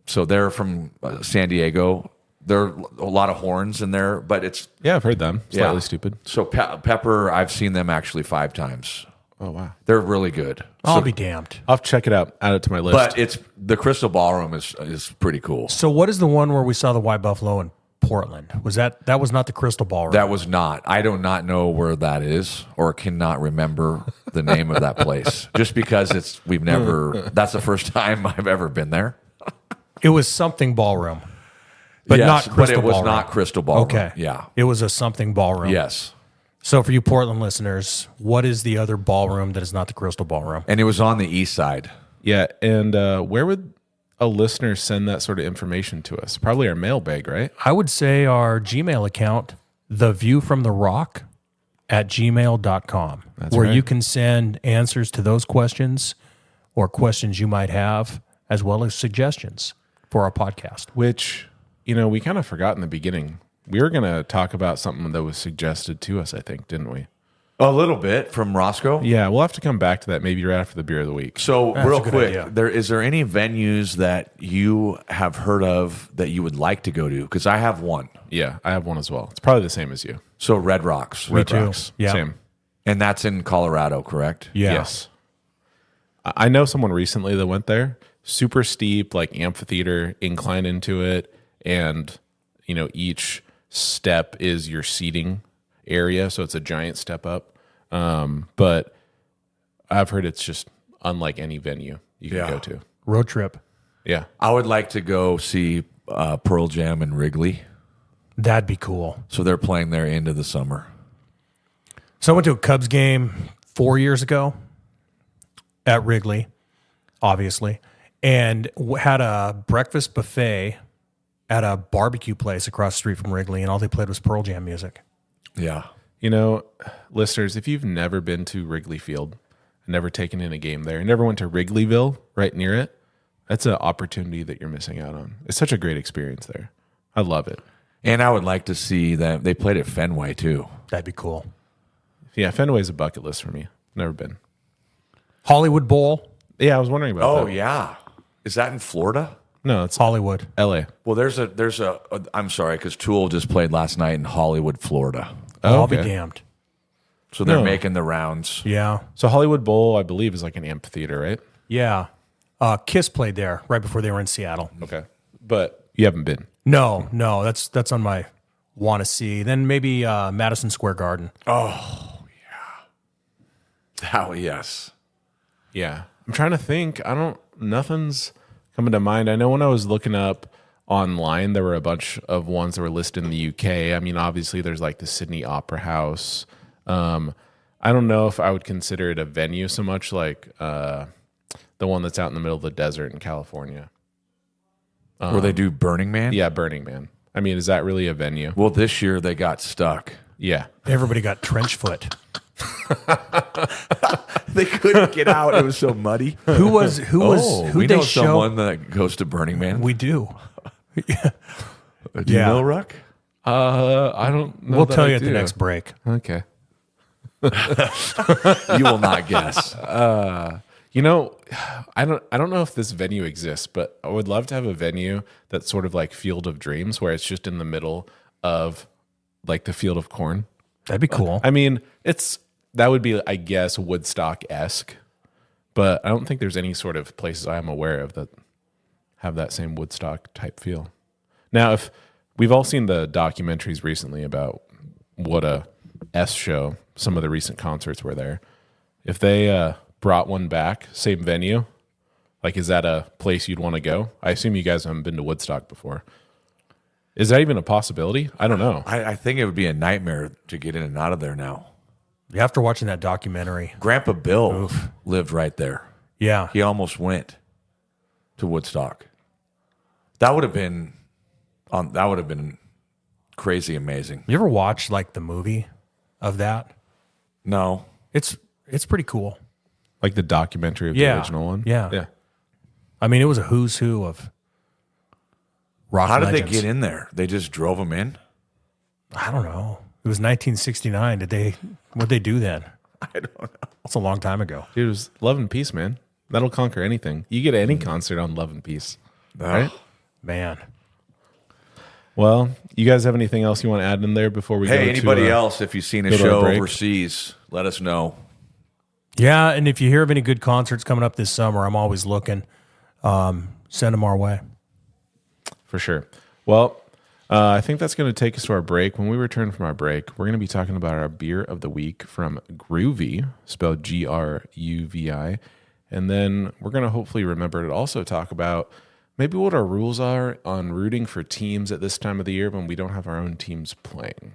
So they're from San Diego. There are a lot of horns in there, but it's Yeah, I've heard them. Slightly Yeah. stupid. So Pepper, I've seen them actually 5 times. Oh, wow. They're really good. I'll be damned. I'll have to check it out. Add it to my list. But it's the Crystal Ballroom is pretty cool. So what is the one where we saw the White Buffalo in Portland? Was that was not the Crystal Ballroom? That was not. I do not know where that is, or cannot remember the name of that place. Just because that's the first time I've ever been there. It was something ballroom, but Yes, not Crystal but it was Ballroom. not Crystal Ballroom. Okay. Yeah. It was a something ballroom. Yes. So for you Portland listeners, what is the other ballroom that is not the Crystal Ballroom? And it was on the east side. yeah. And where would a listener send that sort of information to us? Probably our mailbag, right? I would say our Gmail account, theviewfromtherock@gmail.com, where right. you can send answers to those questions or questions you might have, as well as suggestions for our podcast. Which, we kind of forgot in the beginning. We were going to talk about something that was suggested to us, I think, didn't we? A little bit from Roscoe. Yeah, we'll have to come back to that maybe right after the beer of the week. So That's real a good quick, idea. is there any venues that you have heard of that you would like to go to? Because I have one. Yeah, I have one as well. It's probably the same as you. So Red Rocks. Red too. Rocks. Yeah. Same. And that's in Colorado, correct? Yeah. Yes. I know someone recently that went there. Super steep, like amphitheater, incline into it. And, each step is your seating area. So it's a giant step up. But I've heard it's just unlike any venue you can Yeah. go to. Road trip. Yeah. I would like to go see Pearl Jam in Wrigley. That'd be cool. So they're playing there into the summer. So I went to a Cubs game 4 years ago at Wrigley, obviously, and had a breakfast buffet at a barbecue place across the street from Wrigley, and all they played was Pearl Jam music. Yeah. You know, listeners, if you've never been to Wrigley Field, never taken in a game there, never went to Wrigleyville, right near it, that's an opportunity that you're missing out on. It's such a great experience there. I love it. And I would like to see that they played at Fenway too. That'd be cool. Yeah, Fenway's a bucket list for me. Never been. Hollywood Bowl. Yeah, I was wondering about that. Oh yeah, is that in Florida? No, it's Hollywood. LA. Well, there's a I'm sorry, because Tool just played last night in Hollywood, Florida. I'll be okay. damned. So they're No. making the rounds. Yeah. So Hollywood Bowl, I believe, is like an amphitheater, right? Yeah. Kiss played there right before they were in Seattle. Okay. But you haven't been. No, that's on my want to see. Then maybe Madison Square Garden. Oh yes. Yeah. I'm trying to think. Nothing's coming to mind. I know when I was looking up online, there were a bunch of ones that were listed in the UK. I mean, obviously there's like the Sydney Opera House. I don't know if I would consider it a venue so much like the one that's out in the middle of the desert in California. Where they do Burning Man? Yeah, Burning Man. I mean, is that really a venue? Well, this year they got stuck. Yeah. Everybody got trench foot. They couldn't get out. It was so muddy. Who we they know show? someone that goes to Burning Man. We do. Do you Yeah. know, Ruck? I don't know. We'll that tell I you at the do. next break. Okay. You will not guess. You know, I don't know if this venue exists, but I would love to have a venue that's sort of like Field of Dreams, where it's just in the middle of like the field of corn. That'd be cool. I mean, that would be, I guess, Woodstock-esque, but I don't think there's any sort of places I'm aware of that have that same Woodstock type feel. Now, if we've all seen the documentaries recently about what a S show some of the recent concerts were there, if they brought one back, same venue, like, is that a place you'd want to go? I assume you guys haven't been to Woodstock before. Is that even a possibility? I don't know. I think it would be a nightmare to get in and out of there now. After watching that documentary, Grandpa Bill lived right there. yeah, He almost went to Woodstock. That would have been crazy amazing. you ever watch like the movie of that? No. It's pretty cool. Like the documentary of the Yeah. original one? Yeah. Yeah. I mean, it was a who's who of rock How did legends. they get in there? They just drove him in? I don't know. It was 1969. What'd they do then? I don't know. That's a long time ago. Dude, it was Love and Peace, man. That'll conquer anything. You get any concert on Love and Peace. Right? Man. Well, you guys have anything else you want to add in there before we go to... Hey, anybody else, if you've seen a go to our show break? overseas, let us know. Yeah, and if you hear of any good concerts coming up this summer, I'm always looking. Send them our way. For sure. Well, I think that's going to take us to our break. When we return from our break, we're going to be talking about our beer of the week from Gruvi, spelled Gruvi. And then we're going to hopefully remember to also talk about maybe what our rules are on rooting for teams at this time of the year when we don't have our own teams playing.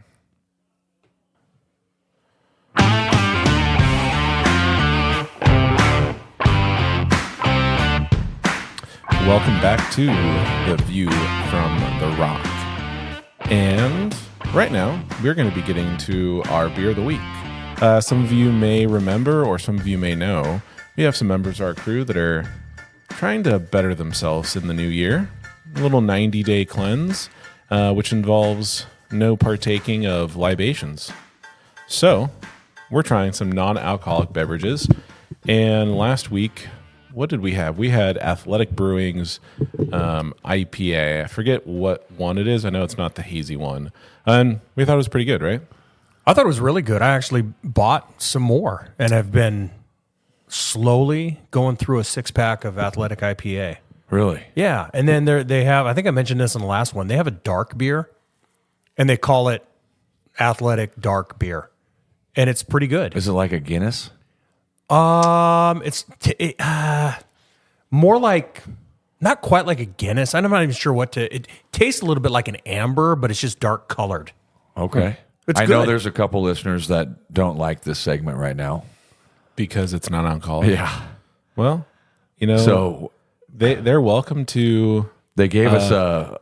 Welcome back to The View from the Rock. And right now, we're going to be getting to our beer of the week. Some of you may remember, or some of you may know, we have some members of our crew that are trying to better themselves in the new year. A little 90-day cleanse, which involves no partaking of libations. So, we're trying some non-alcoholic beverages. And last week, what did we have? We had Athletic Brewing's IPA. I forget what one it is. I know it's not the hazy one. And we thought it was pretty good, right? I thought it was really good. I actually bought some more and have been slowly going through a 6-pack of Athletic IPA. Really? Yeah, and then they have, I think I mentioned this in the last one, they have a dark beer, and they call it Athletic Dark Beer, and it's pretty good. Is it like a Guinness? It's more like, not quite like a Guinness. I'm not even sure it tastes a little bit like an amber, but it's just dark colored. Okay. It's I know good. there's a couple listeners that don't like this segment right now. Because it's non-alcoholic. Yeah. Well, you know, So they're welcome to they gave us a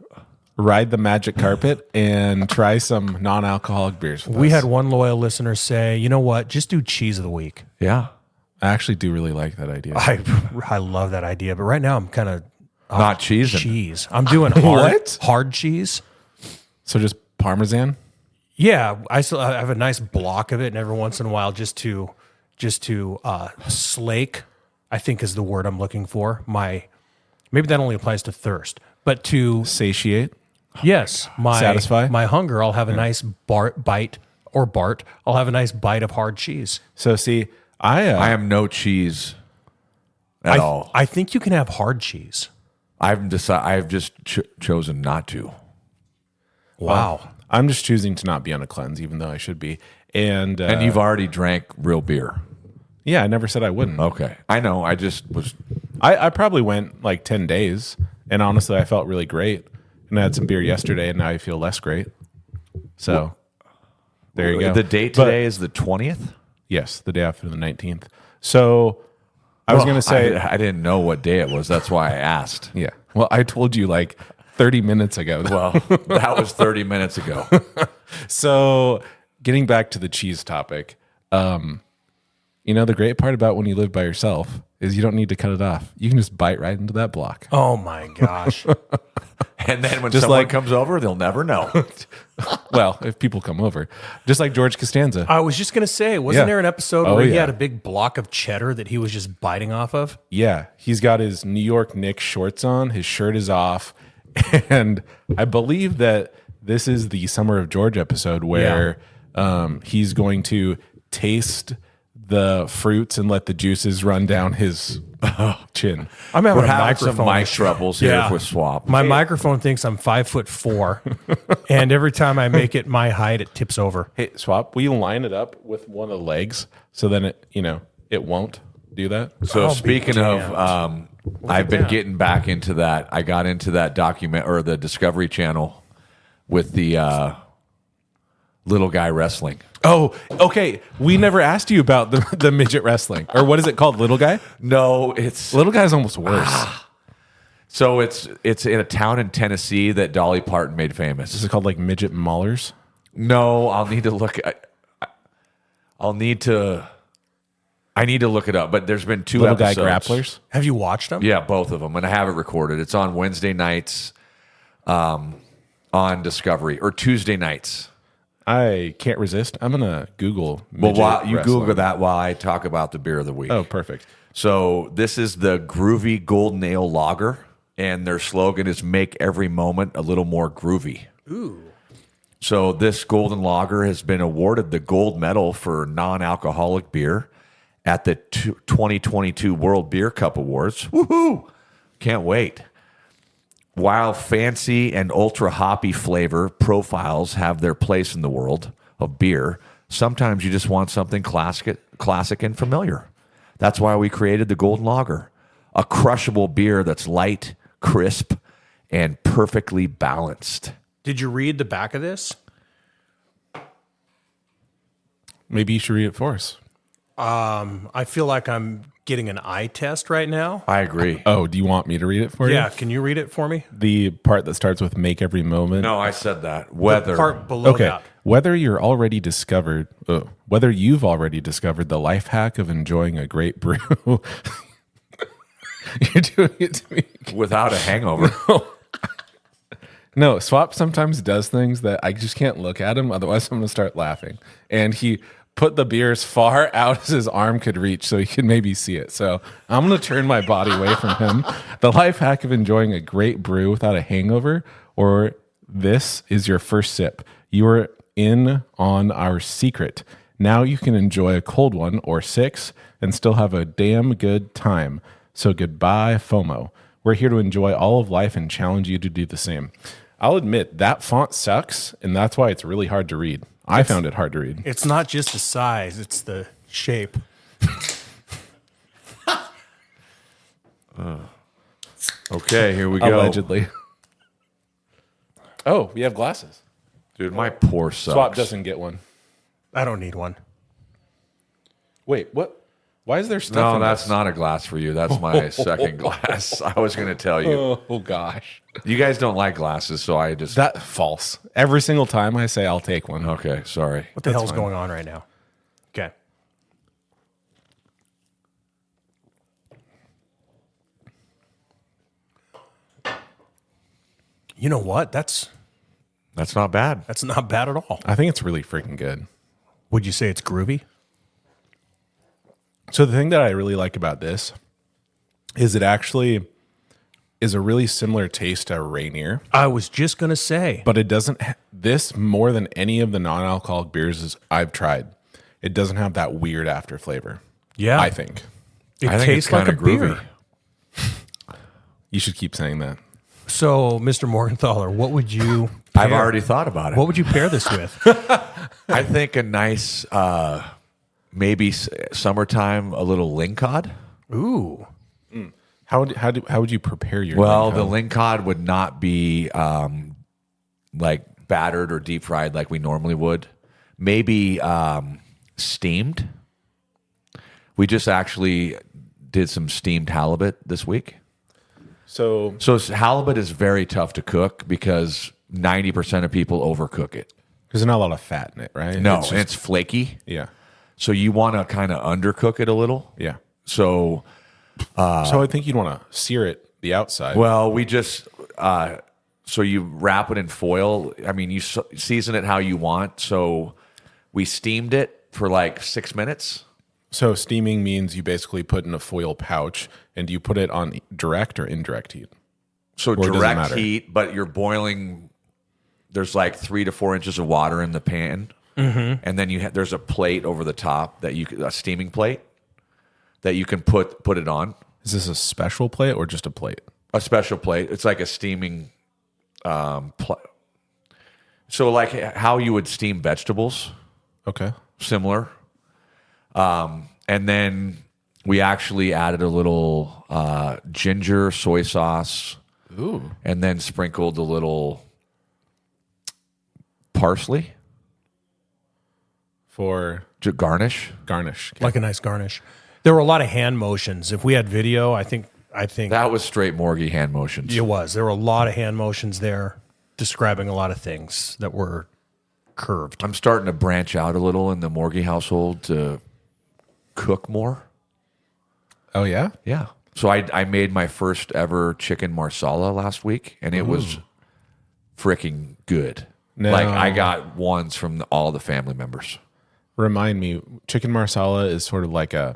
ride the magic carpet and try some non-alcoholic beers with We us. had one loyal listener say, you know what, just do cheese of the week. Yeah. I actually do really like that idea. I love that idea, but right now I'm kind of Not cheesing. cheese. I'm doing What? hard cheese. So just Parmesan? Yeah, I have a nice block of it, and every once in a while, just to slake, I think is the word I'm looking for. Maybe that only applies to thirst, but to Satiate? satisfy my hunger, I'll have a nice bite. I'll have a nice bite of hard cheese. So see, I am no cheese at all. I think you can have hard cheese. I've just chosen not to. Wow. I'm just choosing to not be on a cleanse, even though I should be. And You've already drank real beer. yeah, I never said I wouldn't. Okay. I know. I just was. I probably went like 10 days, and honestly, I felt really great. And I had some beer yesterday, and now I feel less great. So there you go. The date today is the 20th? Yes, the day after the 19th. So I was going to say. I didn't know what day it was. That's why I asked. Yeah. Well, I told you like 30 minutes ago. Well, that was 30 minutes ago. So getting back to the cheese topic, the great part about when you live by yourself is you don't need to cut it off. You can just bite right into that block. Oh my gosh. And then when Just someone like- comes over, they'll never know. Well, if people come over, just like George Costanza. I was just going to say, wasn't Yeah. there an episode Oh, where he yeah. had a big block of cheddar that he was just biting off of? Yeah, he's got his New York Knicks shorts on. His shirt is off. And I believe that this is the Summer of George episode where he's going to taste the fruits and let the juices run down his chin. I'm having We're a having some microphone mic issue. troubles here Yeah. with Swap. My microphone thinks I'm 5'4", and every time I make it my height, it tips over. Hey, Swap, will you line it up with one of the legs so then it won't do that? So I'll be speaking damned. of, I've been getting back into that. I got into that document or the Discovery Channel with the little guy wrestling. Oh, okay. We never asked you about the midget wrestling. Or what is it called? Little guy? No, it's Little guy's almost worse. so it's in a town in Tennessee that Dolly Parton made famous. Is it called like midget maulers? No, I'll need to look. I need to look it up. But there's been two Little guy episodes. grapplers? Have you watched them? Yeah, both of them, and I have it recorded. It's on Wednesday nights, on Discovery, or Tuesday nights. I can't resist. I'm going to Google Well, midget while you wrestling. Google that while I talk about the beer of the week. Oh, perfect. So this is the Gruvi Golden Ale Lager, and their slogan is "Make every moment a little more groovy." Ooh. So this golden lager has been awarded the gold medal for non-alcoholic beer at the 2022 World Beer Cup Awards. Woohoo! Can't wait. While fancy and ultra hoppy flavor profiles have their place in the world of beer, sometimes you just want something classic and familiar. That's why we created the Golden Lager, a crushable beer that's light, crisp, and perfectly balanced. Did you read the back of this? Maybe you should read it for us. I feel like I'm getting an eye test right now. I agree. Oh, do you want me to read it for you? Yeah, can you read it for me? The part that starts with make every moment. No, I said that. Weather. The part below Okay. that. Whether you've already discovered the life hack of enjoying a great brew, you're doing it to me. Without a hangover. No, Swap sometimes does things that I just can't look at him. Otherwise, I'm going to start laughing. And he put the beer as far out as his arm could reach so he could maybe see it. So I'm going to turn my body away from him. The life hack of enjoying a great brew without a hangover, or this is your first sip. You are in on our secret. Now you can enjoy a cold one or 6 and still have a damn good time. So goodbye, FOMO. We're here to enjoy all of life and challenge you to do the same. I'll admit that font sucks, and that's why it's really hard to read. I found it hard to read. It's not just the size, it's the shape. Okay, here we go. Allegedly. Oh, we have glasses. Dude, my pour sucks. Swap doesn't get one. I don't need one. Wait, what? Why is there stuff No, in that's this? not a glass for you. That's my second glass. I was going to tell you. Oh, gosh. You guys don't like glasses, so I just... That false. Every single time I say I'll take one. Okay, sorry. What the hell's going on right now? Okay. You know what? That's not bad. not bad at all. I think it's really freaking good. Would you say it's groovy? So the thing that I really like about this is it actually is a really similar taste to Rainier, I was just gonna say. but it doesn't. This more than any of the non-alcoholic beers I've tried, it doesn't have that weird after flavor. Yeah. I think It I think tastes it's like a kinda groovy. beer. you should keep saying that. So, Mr. Morgenthaler, what would you I've pair- already thought about it. What would you pair this with? I think a nice, maybe summertime, a little lingcod. Ooh. How would you prepare your? Well, Lingcod? the lingcod would not be like battered or deep fried like we normally would. Maybe steamed. We just actually did some steamed halibut this week. So Halibut is very tough to cook because 90% of people overcook it. there's not a lot of fat in it, right? No, It's and just- it's flaky. yeah, So you want to kind of undercook it a little. yeah. So, So I think you'd want to sear it the outside. well, we just, so you wrap it in foil. I mean, you season it how you want. So we steamed it for like 6 minutes. So steaming means you basically put in a foil pouch, and do you put it on direct or indirect heat? So does it direct matter? heat, but you're boiling. There's like 3 to 4 inches of water in the pan, and then there's a plate over the top that a steaming plate that you can put it on. Is this a special plate or just a plate? A special plate. It's like a steaming. So like how you would steam vegetables, Okay. similar. And then we actually added a little ginger, soy sauce. Ooh. And then sprinkled a little parsley For to garnish. garnish. Like a nice garnish. There were a lot of hand motions. If we had video, I think That was straight Morgie hand motions. it was. There were a lot of hand motions there describing a lot of things that were curved. I'm starting to branch out a little in the Morgie household to cook more. Oh yeah. Yeah. So I made my first ever chicken marsala last week, and it was freaking good. No. Like I got ones from all the family members. Remind me, chicken marsala is sort of like is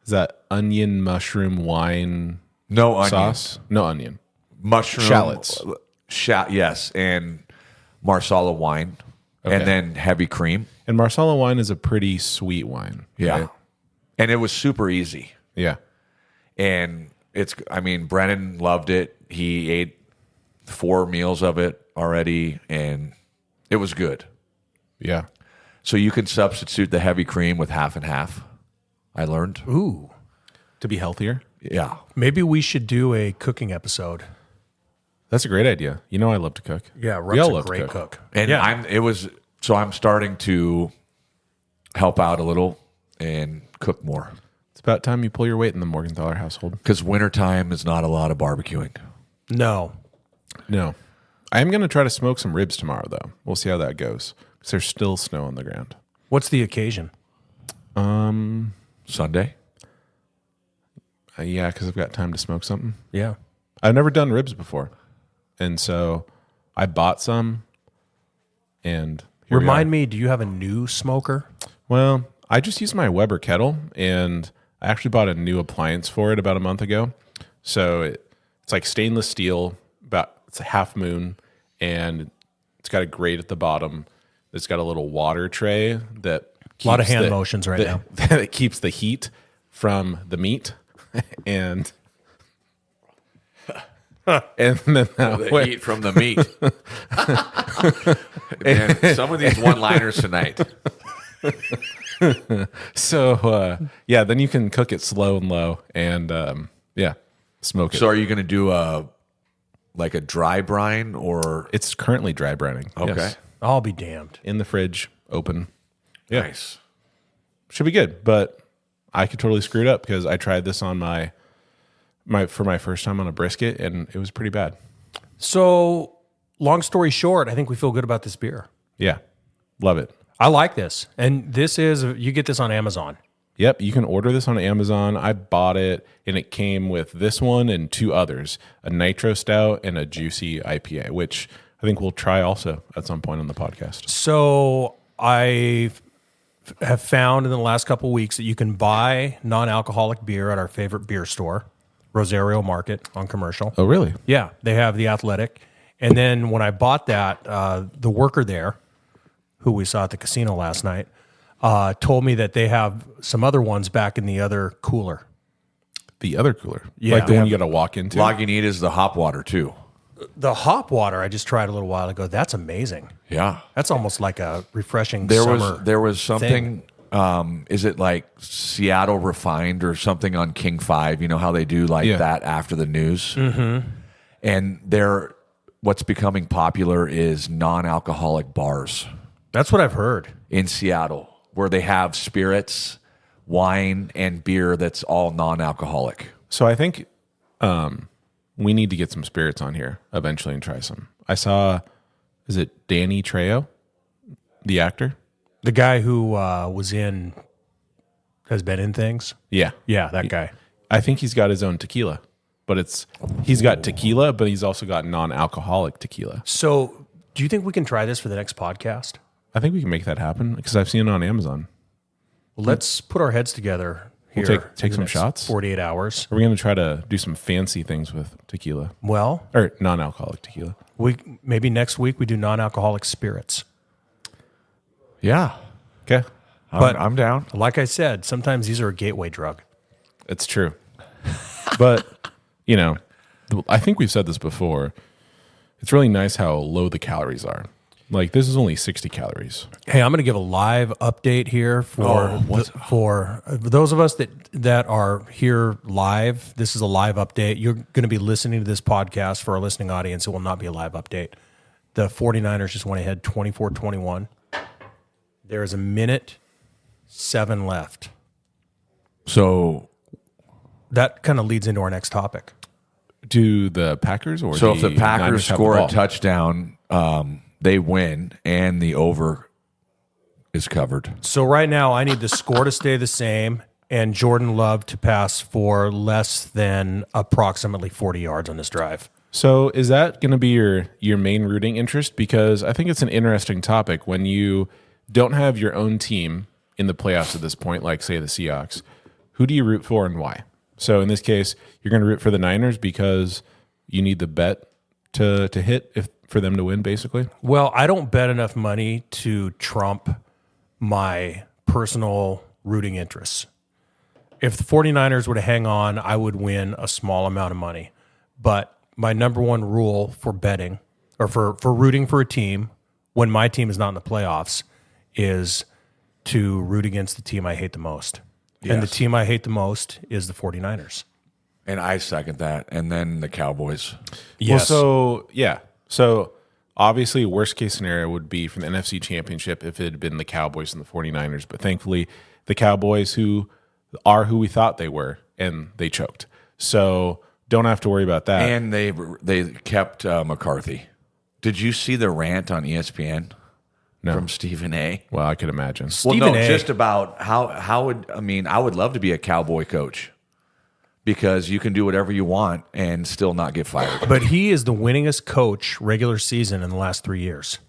that onion, mushroom, wine No onion. sauce? No onion. Mushroom. Shallots. Yes. And marsala wine. Okay. And then heavy cream. And marsala wine is a pretty sweet wine. Yeah. right? And it was super easy. Yeah. And Brennan loved it. He ate 4 meals of it already, and it was good. Yeah. So you can substitute the heavy cream with half and half. I learned. Ooh. To be healthier. Yeah. Maybe we should do a cooking episode. That's a great idea. You know I love to cook. Yeah, We Ruck's all a love to great cook. And yeah. I'm starting to help out a little and cook more. It's about time you pull your weight in the Morgenthaler household. Because wintertime is not a lot of barbecuing. No. No. I am going to try to smoke some ribs tomorrow, though. We'll see how that goes. Because there's still snow on the ground. What's the occasion? Sunday? Yeah, because I've got time to smoke something. Yeah. I've never done ribs before. And so I bought some. And here we Remind are. me, do you have a new smoker? Well, I just use my Weber kettle, and I actually bought a new appliance for it about a month ago. So it's like stainless steel, it's a half moon, and it's got a grate at the bottom. It's got a little water tray that keeps A lot of hand motions right now. That keeps the heat from the meat, and then that way, Eat from the meat. Man, some of these one-liners tonight. so then you can cook it slow and low, and smoke it. So are you going to do a dry brine or? It's currently dry brining. Okay. Yes. I'll be damned. In the fridge, open. Yeah. Nice. Should be good, but I could totally screw it up because I tried this on my first time on a brisket, and it was pretty bad. So, long story short, I think we feel good about this beer. Yeah, love it. I like this. And this is, you get this on Amazon. Yep, you can order this on Amazon. I bought it, and it came with this one and 2 others, a Nitro Stout and a Juicy IPA, which I think we'll try also at some point on the podcast. So I have found in the last couple of weeks that you can buy non-alcoholic beer at our favorite beer store, Rosario Market on Commercial. Oh, really? Yeah, they have the Athletic. And then when I bought that, the worker there, who we saw at the casino last night, told me that they have some other ones back in the other cooler. The other cooler? Yeah. Like the one you got to walk into? Lagunitas, the hop water too. The hop water I just tried a little while ago. That's amazing. Yeah. That's almost like a refreshing There summer was something, is it like Seattle Refined or something on King 5? You know how they do like that after the news? Mm-hmm. And what's becoming popular is non-alcoholic bars. That's what I've heard. In Seattle, where they have spirits, wine, and beer that's all non-alcoholic. So I think we need to get some spirits on here eventually and try some. I saw, is it Danny Trejo, the actor? The guy who has been in things? Yeah. Yeah, that guy. I think he's got his own tequila, but he's got tequila, but he's also got non-alcoholic tequila. So do you think we can try this for the next podcast? I think we can make that happen because I've seen it on Amazon. Well, let's put our heads together here. We'll take in the some next shots? 48 hours. Are we going to try to do some fancy things with tequila Well, or non-alcoholic tequila? maybe next week we do non-alcoholic spirits. Yeah. Okay. But I'm down. like I said, sometimes these are a gateway drug. It's true. But, I think we've said this before. It's really nice how low the calories are. Like, this is only 60 calories. Hey, I'm going to give a live update here for those of us that are here live. This is a live update. You're going to be listening to this podcast. For our listening audience, it will not be a live update. The 49ers just went ahead 24-21. There is 1:07 left. So That kind of leads into our next topic. Do the Packers or if the the Packers Niners have the score a ball? touchdown, they win, and the over is covered. So right now, I need the score to stay the same and Jordan Love to pass for less than approximately 40 yards on this drive. So is that going to be your main rooting interest? Because I think it's an interesting topic when you don't have your own team in the playoffs at this point, like, say, the Seahawks. Who do you root for and why? So in this case, you're going to root for the Niners because you need the bet to hit for them to win, basically? Well, I don't bet enough money to trump my personal rooting interests. If the 49ers were to hang on, I would win a small amount of money. But my number one rule for betting or for rooting for a team when my team is not in the playoffs is to root against the team I hate the most. And the team I hate the most is the 49ers. And I second that. And then the Cowboys. Yes. Well, so obviously, worst case scenario would be for the NFC Championship if it had been the Cowboys and the 49ers. But thankfully, the Cowboys, who are who we thought they were, and they choked. So don't have to worry about that. And they kept McCarthy. Did you see the rant on ESPN? No. From Stephen A? Well, I could imagine. Just about I would love to be a Cowboy coach because you can do whatever you want and still not get fired. But he is the winningest coach regular season in the last 3 years.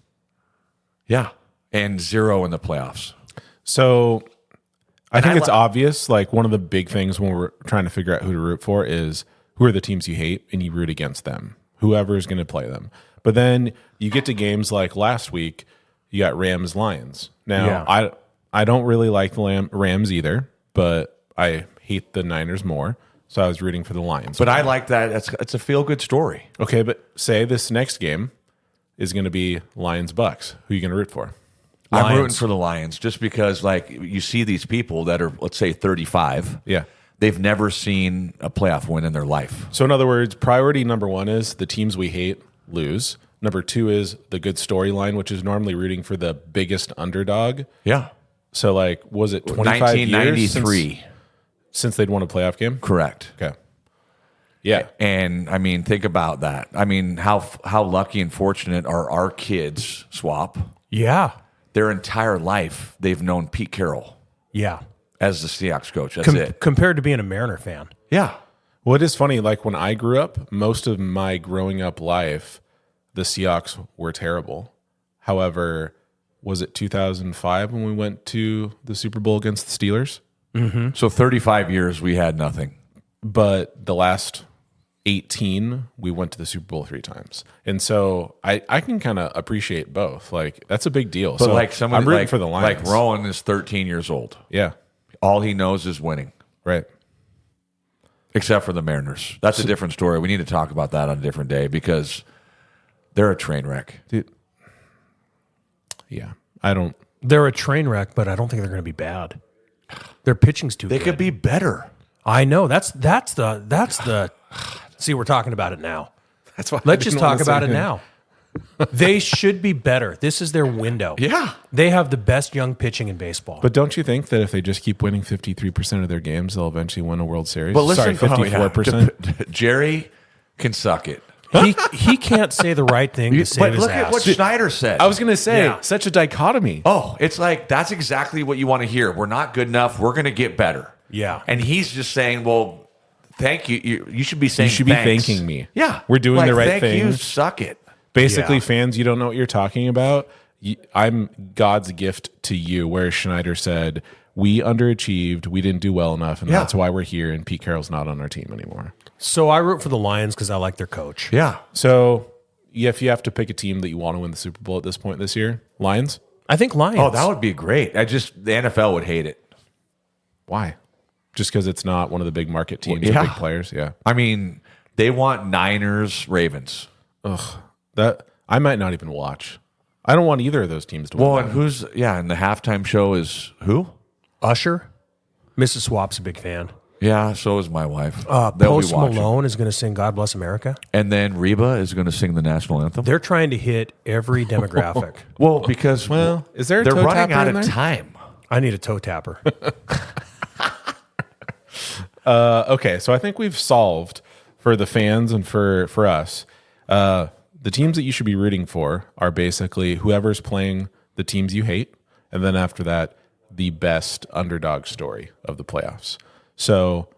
Yeah. And 0 in the playoffs. So I think it's obvious. Like, one of the big things when we're trying to figure out who to root for is who are the teams you hate, and you root against them, whoever is going to play them. But then you get to games like last week, you got Rams-Lions. Now, I don't really like the Rams either, but I hate the Niners more, so I was rooting for the Lions. But I like that. It's a feel-good story. Okay, but say this next game is going to be Lions-Bucks. Who are you going to root for? I'm Lions. rooting for the Lions just because, like, you see these people that are, let's say, 35. Yeah. They've never seen a playoff win in their life. So in other words, priority number one is the teams we hate lose. Number two is the good storyline, which is normally rooting for the biggest underdog. Yeah. So, like, was it 25 years? 1993. Since they'd won a playoff game? Correct. Okay. Yeah. And I mean, think about that. I mean, how lucky and fortunate are our kids, Swap? Yeah. Their entire life, they've known Pete Carroll Yeah. as the Seahawks coach. That's it. Compared to being a Mariner fan. Yeah. Well, it is funny. Like when I grew up, most of my growing up life, the Seahawks were terrible. However, was it 2005 when we went to the Super Bowl against the Steelers? Mm-hmm. So 35 years, we had nothing. But the last 18, we went to the Super Bowl 3 times. And so I can kind of appreciate both. Like, that's a big deal. But so like somebody I'm rooting like, for the Lions. like Rowan is 13 years old. Yeah, All he knows is winning, right. except for the Mariners. That's a different story. We need to talk about that on a different day because they're a train wreck. Dude. Yeah, I don't. They're a train wreck, but I don't think they're going to be bad. Their pitching's too They good. could be better. I know. That's the. See, we're talking about it now. That's why. Let's just talk about it now. They should be better. This is their window. Yeah. They have the best young pitching in baseball. But don't you think that if they just keep winning 53% of their games, they'll eventually win a World Series? But listen, Sorry, 54%. Jerry can suck it. He can't say the right thing to save But his look ass. at what Schneider said. I was going to say, Yeah. such a dichotomy. Oh, it's like that's exactly what you want to hear. We're not good enough. We're going to get better. Yeah. And he's just saying, well, thank you. You should be saying You should be thanks. thanking me. Yeah. We're doing the right thank thing. you, suck it. Basically, Yeah. fans, you don't know what you're talking about. I'm God's gift to you, where Schneider said, we underachieved, we didn't do well enough, and Yeah. that's why we're here, and Pete Carroll's not on our team anymore. So I root for the Lions because I like their coach. Yeah. So if you have to pick a team that you want to win the Super Bowl at this point this year, Lions? I think Lions. Oh, that would be great. The NFL would hate it. Why? Just because it's not one of the big market teams Well, yeah. or big players? Yeah. I mean, they want Niners, Ravens. That I might not even watch. I don't want either of those teams to win. Well, and and the halftime show is who? Usher. Mrs. Swap's a big fan. Yeah, so is my wife. They'll Post be watching. Malone is going to sing God Bless America. And then Reba is going to sing the national anthem. They're trying to hit every demographic. Well, because is there a they're toe running tapper out in of there? time. I need a toe tapper. Okay, so I think we've solved for the fans and for us. The teams that you should be rooting for are basically whoever's playing the teams you hate, and then after that, the best underdog story of the playoffs. So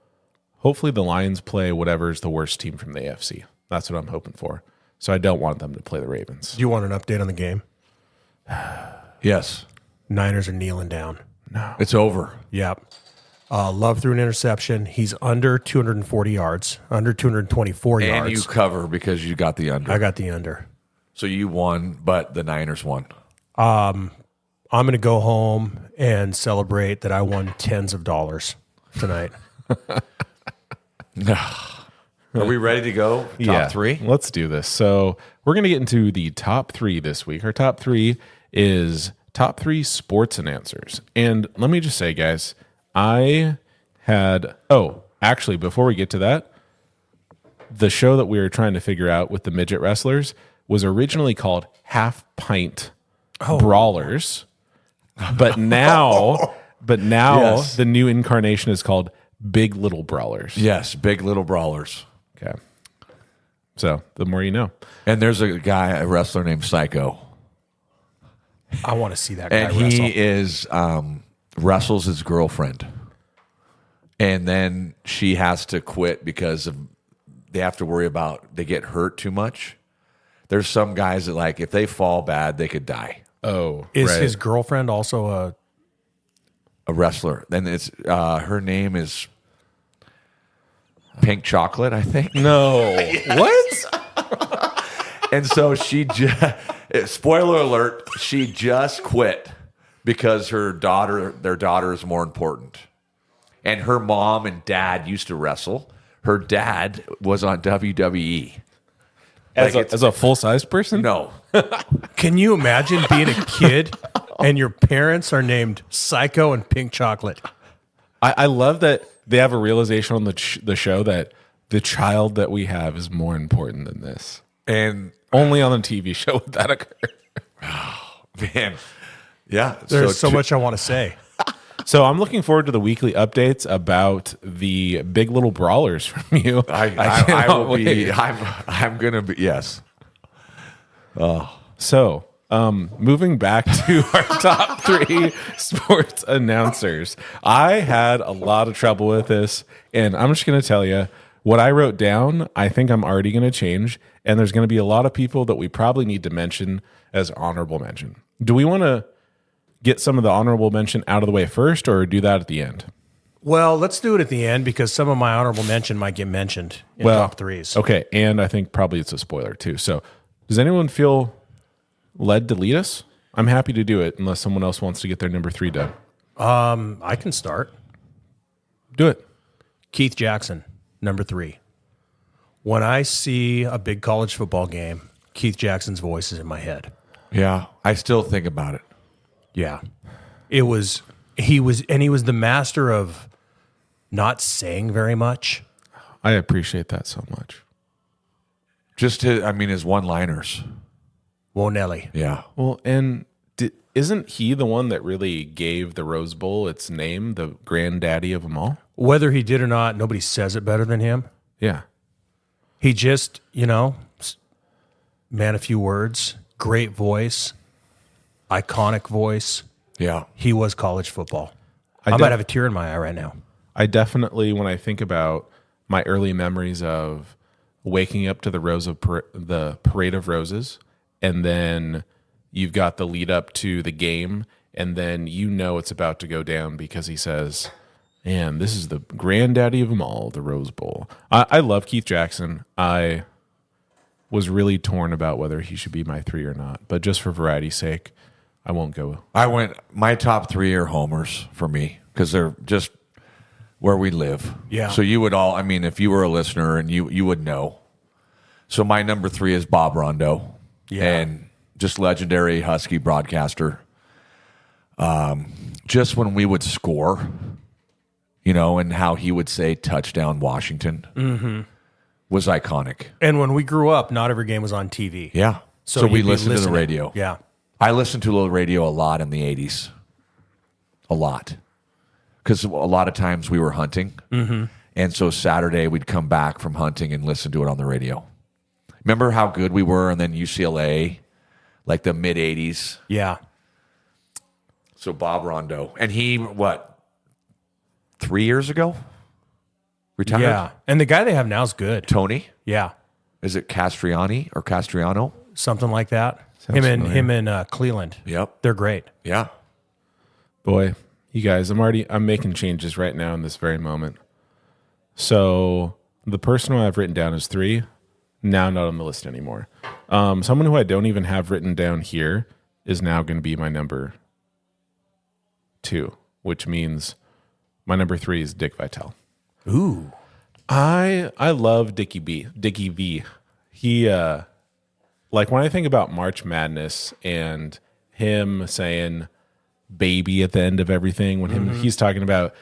hopefully the Lions play whatever's the worst team from the AFC. That's what I'm hoping for. So I don't want them to play the Ravens. Do you want an update on the game? Yes. Niners are kneeling down. It's over. Yep. Love threw an interception. He's under 240 yards, under 224 And yards. you cover because you got the under. I got the under. So you won, but the Niners won. I'm going to go home and celebrate that I won tens of dollars tonight. Are we ready to go? Top three? Let's do this. So we're going to get into the top 3 this week. Our top 3 is top 3 sports and answers. And let me just say, guys, actually, before we get to that, the show that we were trying to figure out with the midget wrestlers was originally called Half Pint Brawlers. But now, Yes. the new incarnation is called Big Little Brawlers. Yes, big little brawlers. Okay. So the more you know. And there's a wrestler named Psycho. I want to see that guy And wrestle. he is wrestles his girlfriend. And then she has to quit because they have to worry about they get hurt too much. There's some guys that like if they fall bad, they could die. Oh, Is right. his girlfriend also A wrestler. Then it's her name is Pink Chocolate, I think. No. What? And so she just, spoiler alert, she just quit because their daughter is more important. And her mom and dad used to wrestle. Her dad was on WWE. As a full-size person? No. Can you imagine being a kid and your parents are named Psycho and Pink Chocolate? I love that they have a realization on the show that the child that we have is more important than this. And Only on the TV show would that occur. man, yeah. There's so much I want to say. So I'm looking forward to the weekly updates about the big little brawlers from you. I will be. I'm gonna be. Yes. So, moving back to our top 3 sports announcers, I had a lot of trouble with this, and I'm just going to tell you what I wrote down. I think I'm already going to change, and there's going to be a lot of people that we probably need to mention as honorable mention. Do we want to get some of the honorable mention out of the way first, or do that at the end? Well, let's do it at the end because some of my honorable mention might get mentioned in top 3s. Okay, and I think probably it's a spoiler too. So, does anyone feel led to lead us? I'm happy to do it unless someone else wants to get their number 3 done. I can start. Do it. Keith Jackson, number 3. When I see a big college football game, Keith Jackson's voice is in my head. Yeah, I still think about it. Yeah. He was the master of not saying very much. I appreciate that so much. Just his one-liners. Whoa, Nelly. Yeah. Well, and isn't he the one that really gave the Rose Bowl its name, the granddaddy of them all? Whether he did or not, nobody says it better than him. Yeah. He just, man, a few words, great voice, iconic voice. Yeah. He was college football. I might have a tear in my eye right now. I definitely, when I think about my early memories of waking up to the Parade of Roses, and then you've got the lead up to the game, and then it's about to go down because he says, man, this is the granddaddy of them all, the Rose Bowl. I love Keith Jackson. I was really torn about whether he should be my 3 or not, but just for variety's sake, I won't go. My top 3 are homers for me because they're just where we live. Yeah. So you would if you were a listener and you would know. So my number 3 is Bob Rondo. Yeah. And just legendary Husky broadcaster. Just when we would score, and how he would say touchdown Washington was iconic. And when we grew up, not every game was on TV. Yeah. So we listened to the radio. Yeah. I listened to the radio a lot in the 80s. A lot. Because a lot of times we were hunting. Mm-hmm. And so Saturday we'd come back from hunting and listen to it on the radio. Remember how good we were? And then UCLA, like the mid-'80s. Yeah. So Bob Rondo. And he, 3 years ago? Retired? Yeah. And the guy they have now is good. Tony? Yeah. Is it Castriani or Castriano? Something like that. Sounds Him and Cleveland. Yep. They're great. Yeah. Boy, you guys, I'm making changes right now in this very moment. So the person who I've written down is 3, now not on the list anymore. Someone who I don't even have written down here is now going to be my number 2, which means my number 3 is Dick Vitale. Ooh. I love Dickie V. He when I think about March Madness and him saying baby at the end of everything, when he's talking about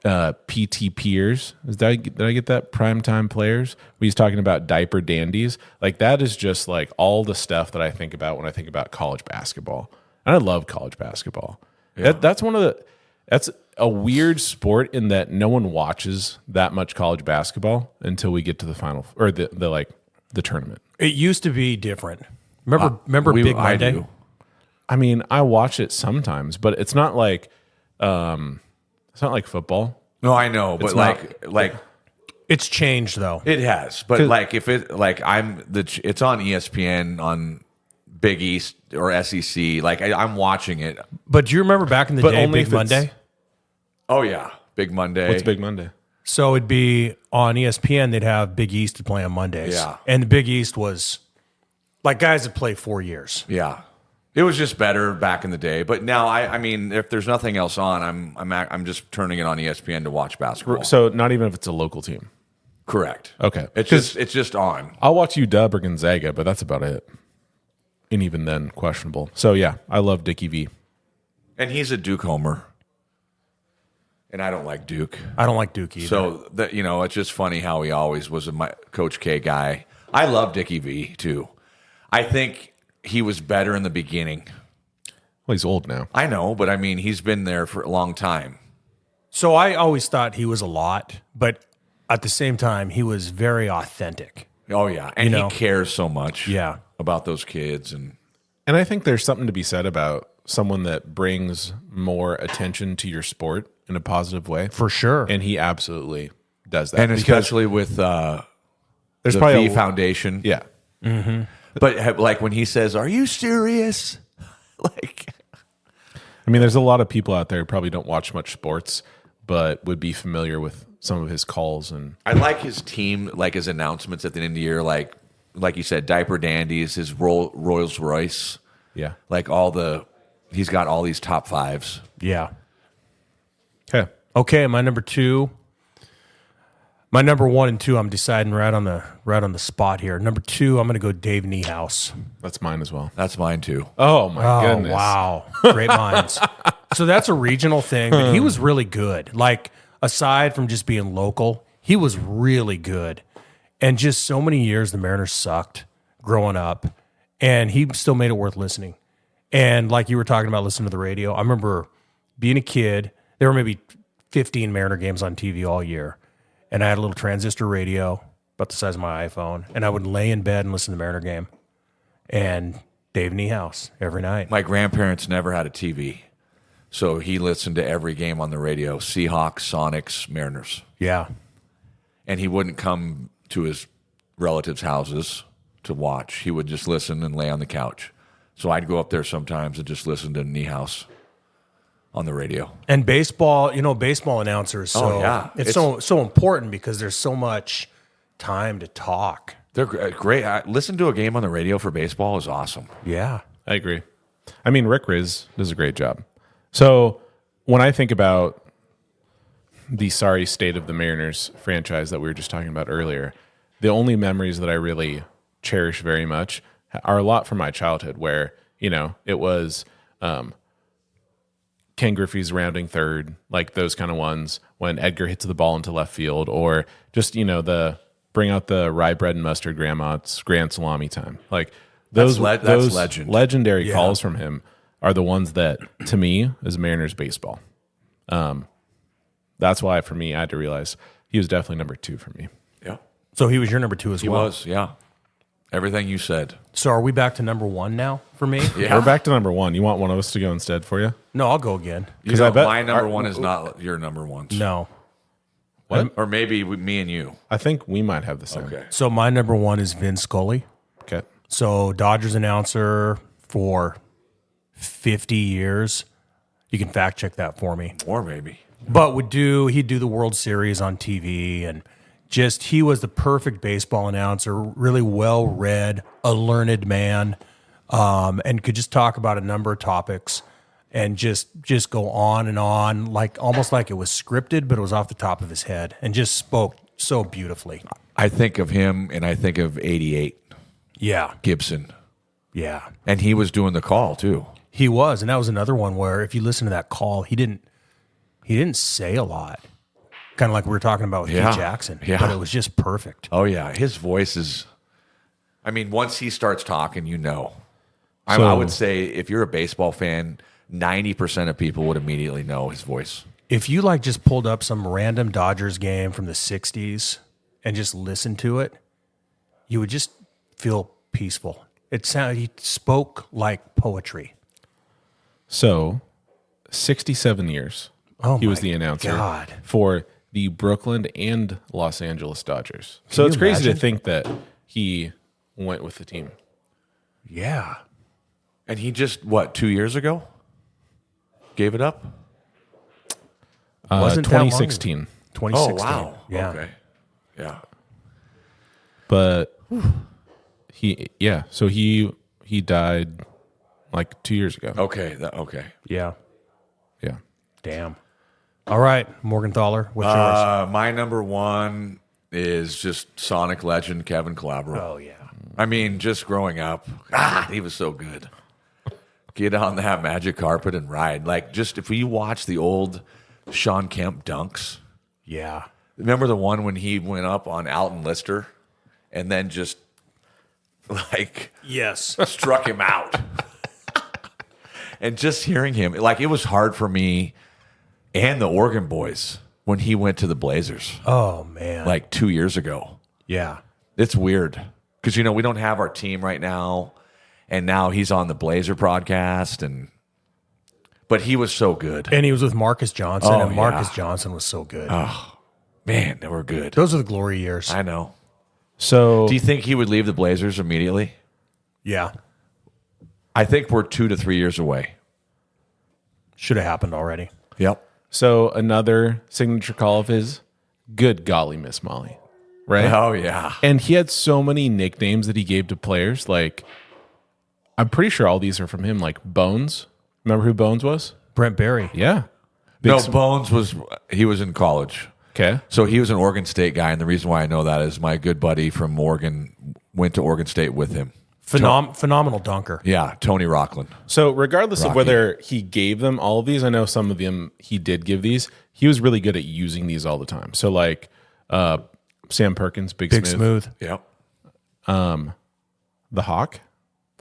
PT peers. Did I get that? Primetime players? When he's talking about diaper dandies. Like that is just like all the stuff that I think about when I think about college basketball. And I love college basketball. Yeah. That's a weird sport in that no one watches that much college basketball until we get to the final or the tournament. It used to be different. Remember Big Monday? I do. I mean, I watch it sometimes, but it's not like football. No, I know, but like it's changed though. it has. But if it's on ESPN on Big East or SEC. I'm watching it. But do you remember back in the day, Big Monday? Oh yeah, Big Monday. What's Big Monday? So it'd be on ESPN. They'd have Big East to play on Mondays. Yeah. And the Big East was like guys that played 4 years. Yeah. It was just better back in the day, but now I mean, if there's nothing else on, I'm just turning it on ESPN to watch basketball. So not even if it's a local team. Correct. Okay. It's just on. I'll watch UW or Gonzaga, but that's about it. And even then, questionable. So yeah, I love Dickie V. And he's a Duke homer, and I don't like Duke. I don't like Duke either. So it's just funny how he always was a Coach K guy. I love Dickie V too. I think he was better in the beginning. Well, he's old now. I know, but I mean, he's been there for a long time. So I always thought he was a lot, but at the same time, he was very authentic. Oh, yeah. And he cares so much Yeah. about those kids. And I think there's something to be said about someone that brings more attention to your sport in a positive way. For sure. And he absolutely does that. And especially with there's the probably V Foundation. Yeah. But like when he says, "Are you serious?" Like, I mean, there's a lot of people out there who probably don't watch much sports, but would be familiar with some of his calls. And I like his team, like his announcements at the end of the year, like you said, diaper dandies, his Rolls Royce, yeah. like he's got all these top fives. Yeah. Okay. My number 2. My number 1 and 2, I'm deciding right on the spot here. Number 2, I'm going to go Dave Niehaus. That's mine as well. That's mine too. Oh, my Oh, goodness. wow. Great minds. So that's a regional thing, but he was really good. Like, aside from just being local, he was really good. And just so many years the Mariners sucked growing up, and he still made it worth listening. And like you were talking about listening to the radio, I remember being a kid, there were maybe 15 Mariner games on TV all year. And I had a little transistor radio about the size of my iPhone, and I would lay in bed and listen to the Mariner game. And Dave Niehaus every night. My grandparents never had a TV, so he listened to every game on the radio: Seahawks, Sonics, Mariners. Yeah. And he wouldn't come to his relatives' houses to watch. He would just listen and lay on the couch. So I'd go up there sometimes and just listen to Niehaus on the radio. And baseball, baseball announcers. So it's so important because there's so much time to talk. They're great. Listen to a game on the radio for baseball is awesome. Yeah. I agree. I mean, Rick Riz does a great job. So when I think about the sorry state of the Mariners franchise that we were just talking about earlier, the only memories that I really cherish very much are a lot from my childhood where, it was Ken Griffey's rounding third, like those kind of ones when Edgar hits the ball into left field, or just, the bring out the rye bread and mustard grandma's grand salami time. Like those that's legend. Legendary calls from him are the ones that, to me, is Mariners baseball. That's why, for me, I had to realize he was definitely number 2 for me. Yeah. So he was your number 2 as well. He was, yeah. Everything you said. So are we back to number 1 now for me? Yeah. We're back to number 1. You want one of us to go instead for you? No, I'll go again. I bet my number 1 is not your number 1. No. What? Or maybe me and you. I think we might have the same. Okay. So my number 1 is Vin Scully. Okay. So Dodgers announcer for 50 years. You can fact check that for me. Or maybe. But he'd do the World Series on TV, and just he was the perfect baseball announcer, really well read, a learned man, and could just talk about a number of topics and just go on and on, like almost like it was scripted, but it was off the top of his head, and just spoke so beautifully. I think of him and I think of 88 Yeah, Gibson. yeah, And he was doing the call too. he was, and that was another one where if you listen to that call, he didn't say a lot. Kind of like we were talking about with Yeah. Hugh Jackson, Yeah. but it was just perfect. Oh, yeah. His voice is, once he starts talking, I So- would say if you're a baseball fan, 90% of people would immediately know his voice. If you just pulled up some random Dodgers game from the 60s and just listened to it, you would just feel peaceful. He spoke like poetry. So, 67 years Oh he was my the announcer God. for the Brooklyn and Los Angeles Dodgers. So you it's crazy imagine? to think that he went with the team. Yeah. And he just, 2 years ago? Gave it up? Wasn't that long ago. 2016. 2016. Oh, wow. Yeah. Okay. Yeah. But so he died like 2 years ago. Okay. Okay. Yeah. Yeah. Damn. All right, Morgenthaler, what's yours? My number 1 is just Sonic legend Kevin Calabro. Oh, yeah. Just growing up, he was so good. Get on that magic carpet and ride. If you watch the old Sean Kemp dunks, Yeah. remember the one when he went up on Alton Lister and then just Yes. struck him out? And just hearing him, like it was hard for me and the Oregon boys when he went to the Blazers Oh man. like 2 years ago. yeah. It's weird because, we don't have our team right now. And now he's on the Blazer broadcast. But he was so good. And he was with Marcus Johnson, Oh, and Marcus yeah. Johnson was so good. Man, they were good. Those are the glory years. I know. So Do you think he would leave the Blazers immediately? Yeah. I think we're 2 to 3 years away. Should have happened already. Yep. So another signature call of his, good golly, Miss Molly, right? Oh, yeah. And he had so many nicknames that he gave to players. Like, I'm pretty sure all these are from him. Like Bones. Remember who Bones was? Brent Barry. Yeah. No, Bones was in college. Okay. So he was an Oregon State guy, and the reason why I know that is my good buddy from Oregon went to Oregon State with him. Phenomenal dunker. Yeah, Tony Rockland. So regardless of Rocky. whether he gave them all of these, I know some of them he did give these. He was really good at using these all the time. So like Sam Perkins, Big Smooth, Yep. the Hawk,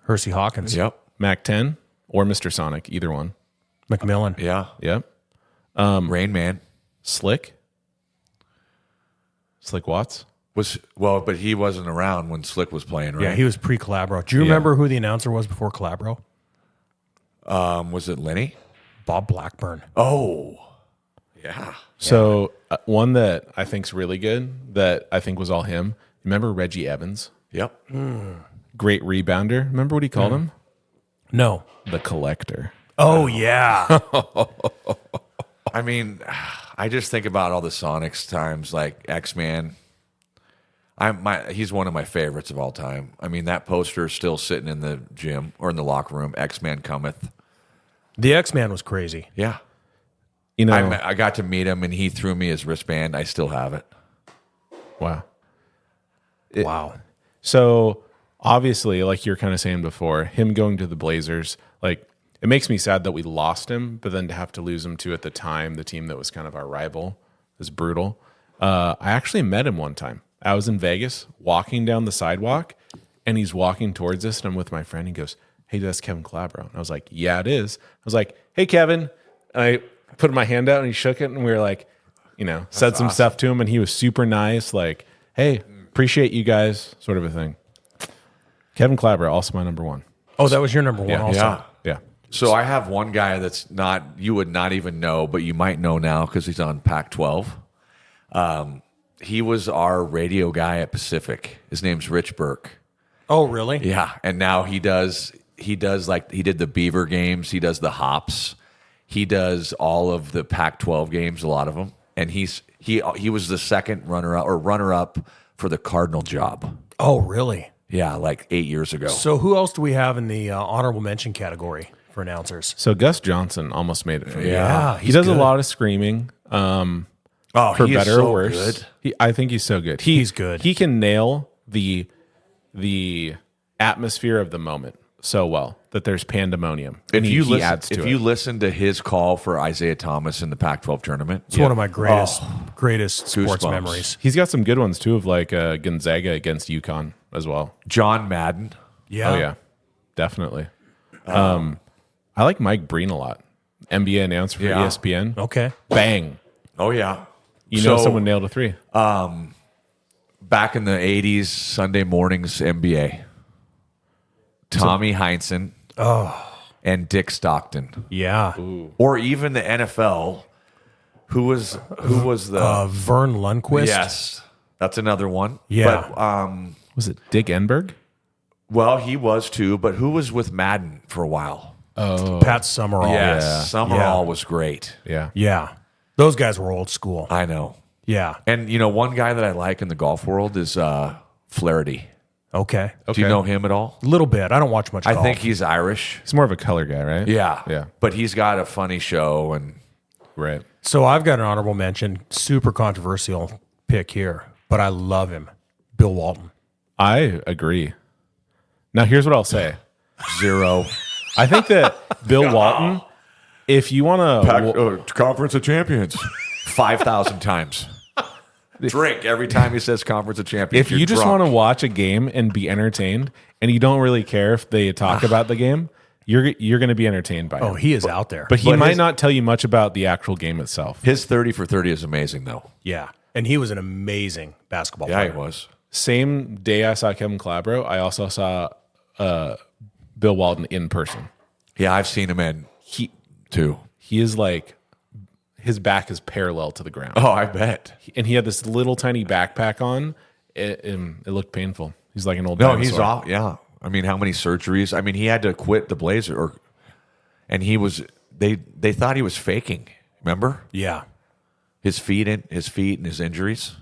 Hersey Hawkins. Yep. Mac 10, or Mr. Sonic, either one. McMillan. Yeah. Yep. Rain Man Slick Watts. but he wasn't around when Slick was playing, right? Yeah, he was pre-Calabro. Do you remember who the announcer was before Calabro? Was it Lenny? Bob Blackburn. Oh. Yeah. So one that I think's really good that I think was all him. Remember Reggie Evans? Yep. Great rebounder. Remember what he called him? No. The Collector. Oh, yeah. I mean, I just think about all the Sonics times, like X-Man. He's one of my favorites of all time. I mean, that poster is still sitting in the gym or in the locker room. X-Man cometh. The X-Man was crazy. Yeah. You know, I got to meet him, and he threw me his wristband. I still have it. wow. Wow. So obviously, like you're kind of saying before, him going to the Blazers, like it makes me sad that we lost him, but then to have to lose him to at the time, the team that was kind of our rival, is brutal. I actually met him one time. I was in Vegas walking down the sidewalk, and he's walking towards us, and I'm with my friend. He goes, "Hey, that's Kevin Calabro." And I was like, "Yeah, it is." I was like, "Hey, Kevin." And I put my hand out, and he shook it, and we were like, said some stuff to him, and he was super nice, like, "Hey, appreciate you guys," sort of a thing. Kevin Calabro, also my number one. Oh, that was your number one also. Yeah. Yeah. So I have one guy that's you would not even know, but you might know now because he's on Pac-12. He was our radio guy at Pacific. His name's Rich Burke. Oh, really? Yeah, and now he does like he did the Beaver games. He does the Hops. He does all of the Pac-12 games, a lot of them, and he was the second runner up for the Cardinal job. Oh, really? Yeah, like 8 years ago. So who else do we have in the honorable mention category for announcers? So Gus Johnson almost made it for me. Yeah, he does good. a lot of screaming. For he is better so or worse. good. I think he's so good. He's good. He can nail the atmosphere of the moment so well that there's pandemonium. And he adds to if it. you listen to his call for Isaiah Thomas in the Pac-12 tournament, It's one of my greatest sports Goosebumps. memories. He's got some good ones too, of like Gonzaga against UConn as well. John Madden. Yeah. Oh yeah, definitely. I like Mike Breen a lot. NBA announcer for Yeah. ESPN. Okay. Bang. Oh yeah, You know someone nailed a three. back in the 80s, Sunday mornings NBA. Tommy Heinsohn and Dick Stockton. Yeah. Or even the NFL, who was the Vern Lundquist. yes, that's another one. Yeah. But Was it Dick Enberg? well, he was too, but who was with Madden for a while? Pat Summerall. Yes, yeah. Summerall was great. Yeah. Yeah. Those guys were old school. I know. Yeah. And one guy that I like in the golf world is Flaherty. Okay. Do you know him at all? A little bit. I don't watch much golf. I think he's Irish. He's more of a color guy, right? Yeah. Yeah. But he's got a funny show and Right. So I've got an honorable mention, super controversial pick here, but I love him. Bill Walton. I agree. Now, here's what I'll say. 0. I think that Bill Walton, if you want to, Conference of Champions. 5,000 times. Drink every time he says Conference of Champions. if you just want to watch a game and be entertained, and you don't really care if they talk about the game, you're going to be entertained by him. Oh, he is out there. But he might not tell you much about the actual game itself. His 30 for 30 is amazing, though. Yeah. And he was an amazing basketball Yeah, player. he was. Same day I saw Kevin Calabro, I also saw Bill Walton in person. Yeah, I've seen him in Heat too. He is like, his back is parallel to the ground. Oh, I bet. And he had this little tiny backpack on. It looked painful. He's like an old No, dinosaur. he's off. Yeah. I mean, how many surgeries? I mean, he had to quit the Blazer, and he was. They thought he was faking. Remember Yeah. his feet and his injuries.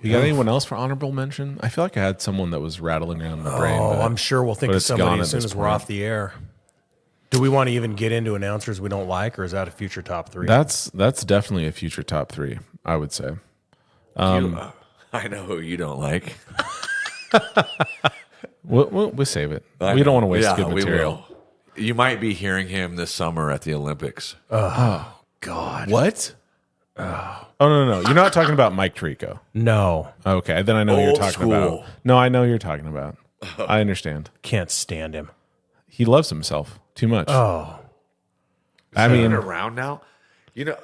You got anyone else for honorable mention? I feel like I had someone that was rattling around in my brain. Oh, but- I'm sure we'll think but of it's somebody gone as at soon this as we're point. off the air. Do we want to even get into announcers we don't like, or is that a future top 3? That's definitely a future top 3, I would say. I know who you don't like. We'll save it. We don't want to waste good we material. will. You might be hearing him this summer at the Olympics. God. What? Oh, no. You're not talking about Mike Tirico. No. Okay, then I know who you're Old talking school. about. No, I know who you're talking about. I understand. Can't stand him. He loves himself too much. Oh. I mean, around now, yeah.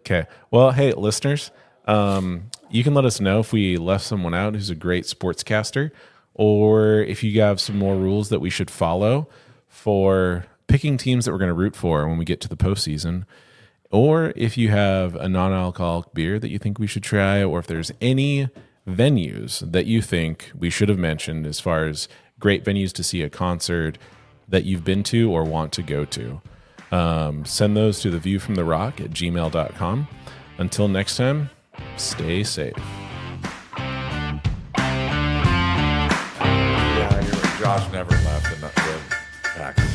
okay. Well, hey, listeners, you can let us know if we left someone out who's a great sportscaster, or if you have some more rules that we should follow for picking teams that we're going to root for when we get to the postseason, or if you have a non-alcoholic beer that you think we should try, or if there's any venues that you think we should have mentioned as far as great venues to see a concert that you've been to or want to go to. Send those to theviewfromtherock@gmail.com. Until next time, stay safe. Yeah, Josh never left the Packers.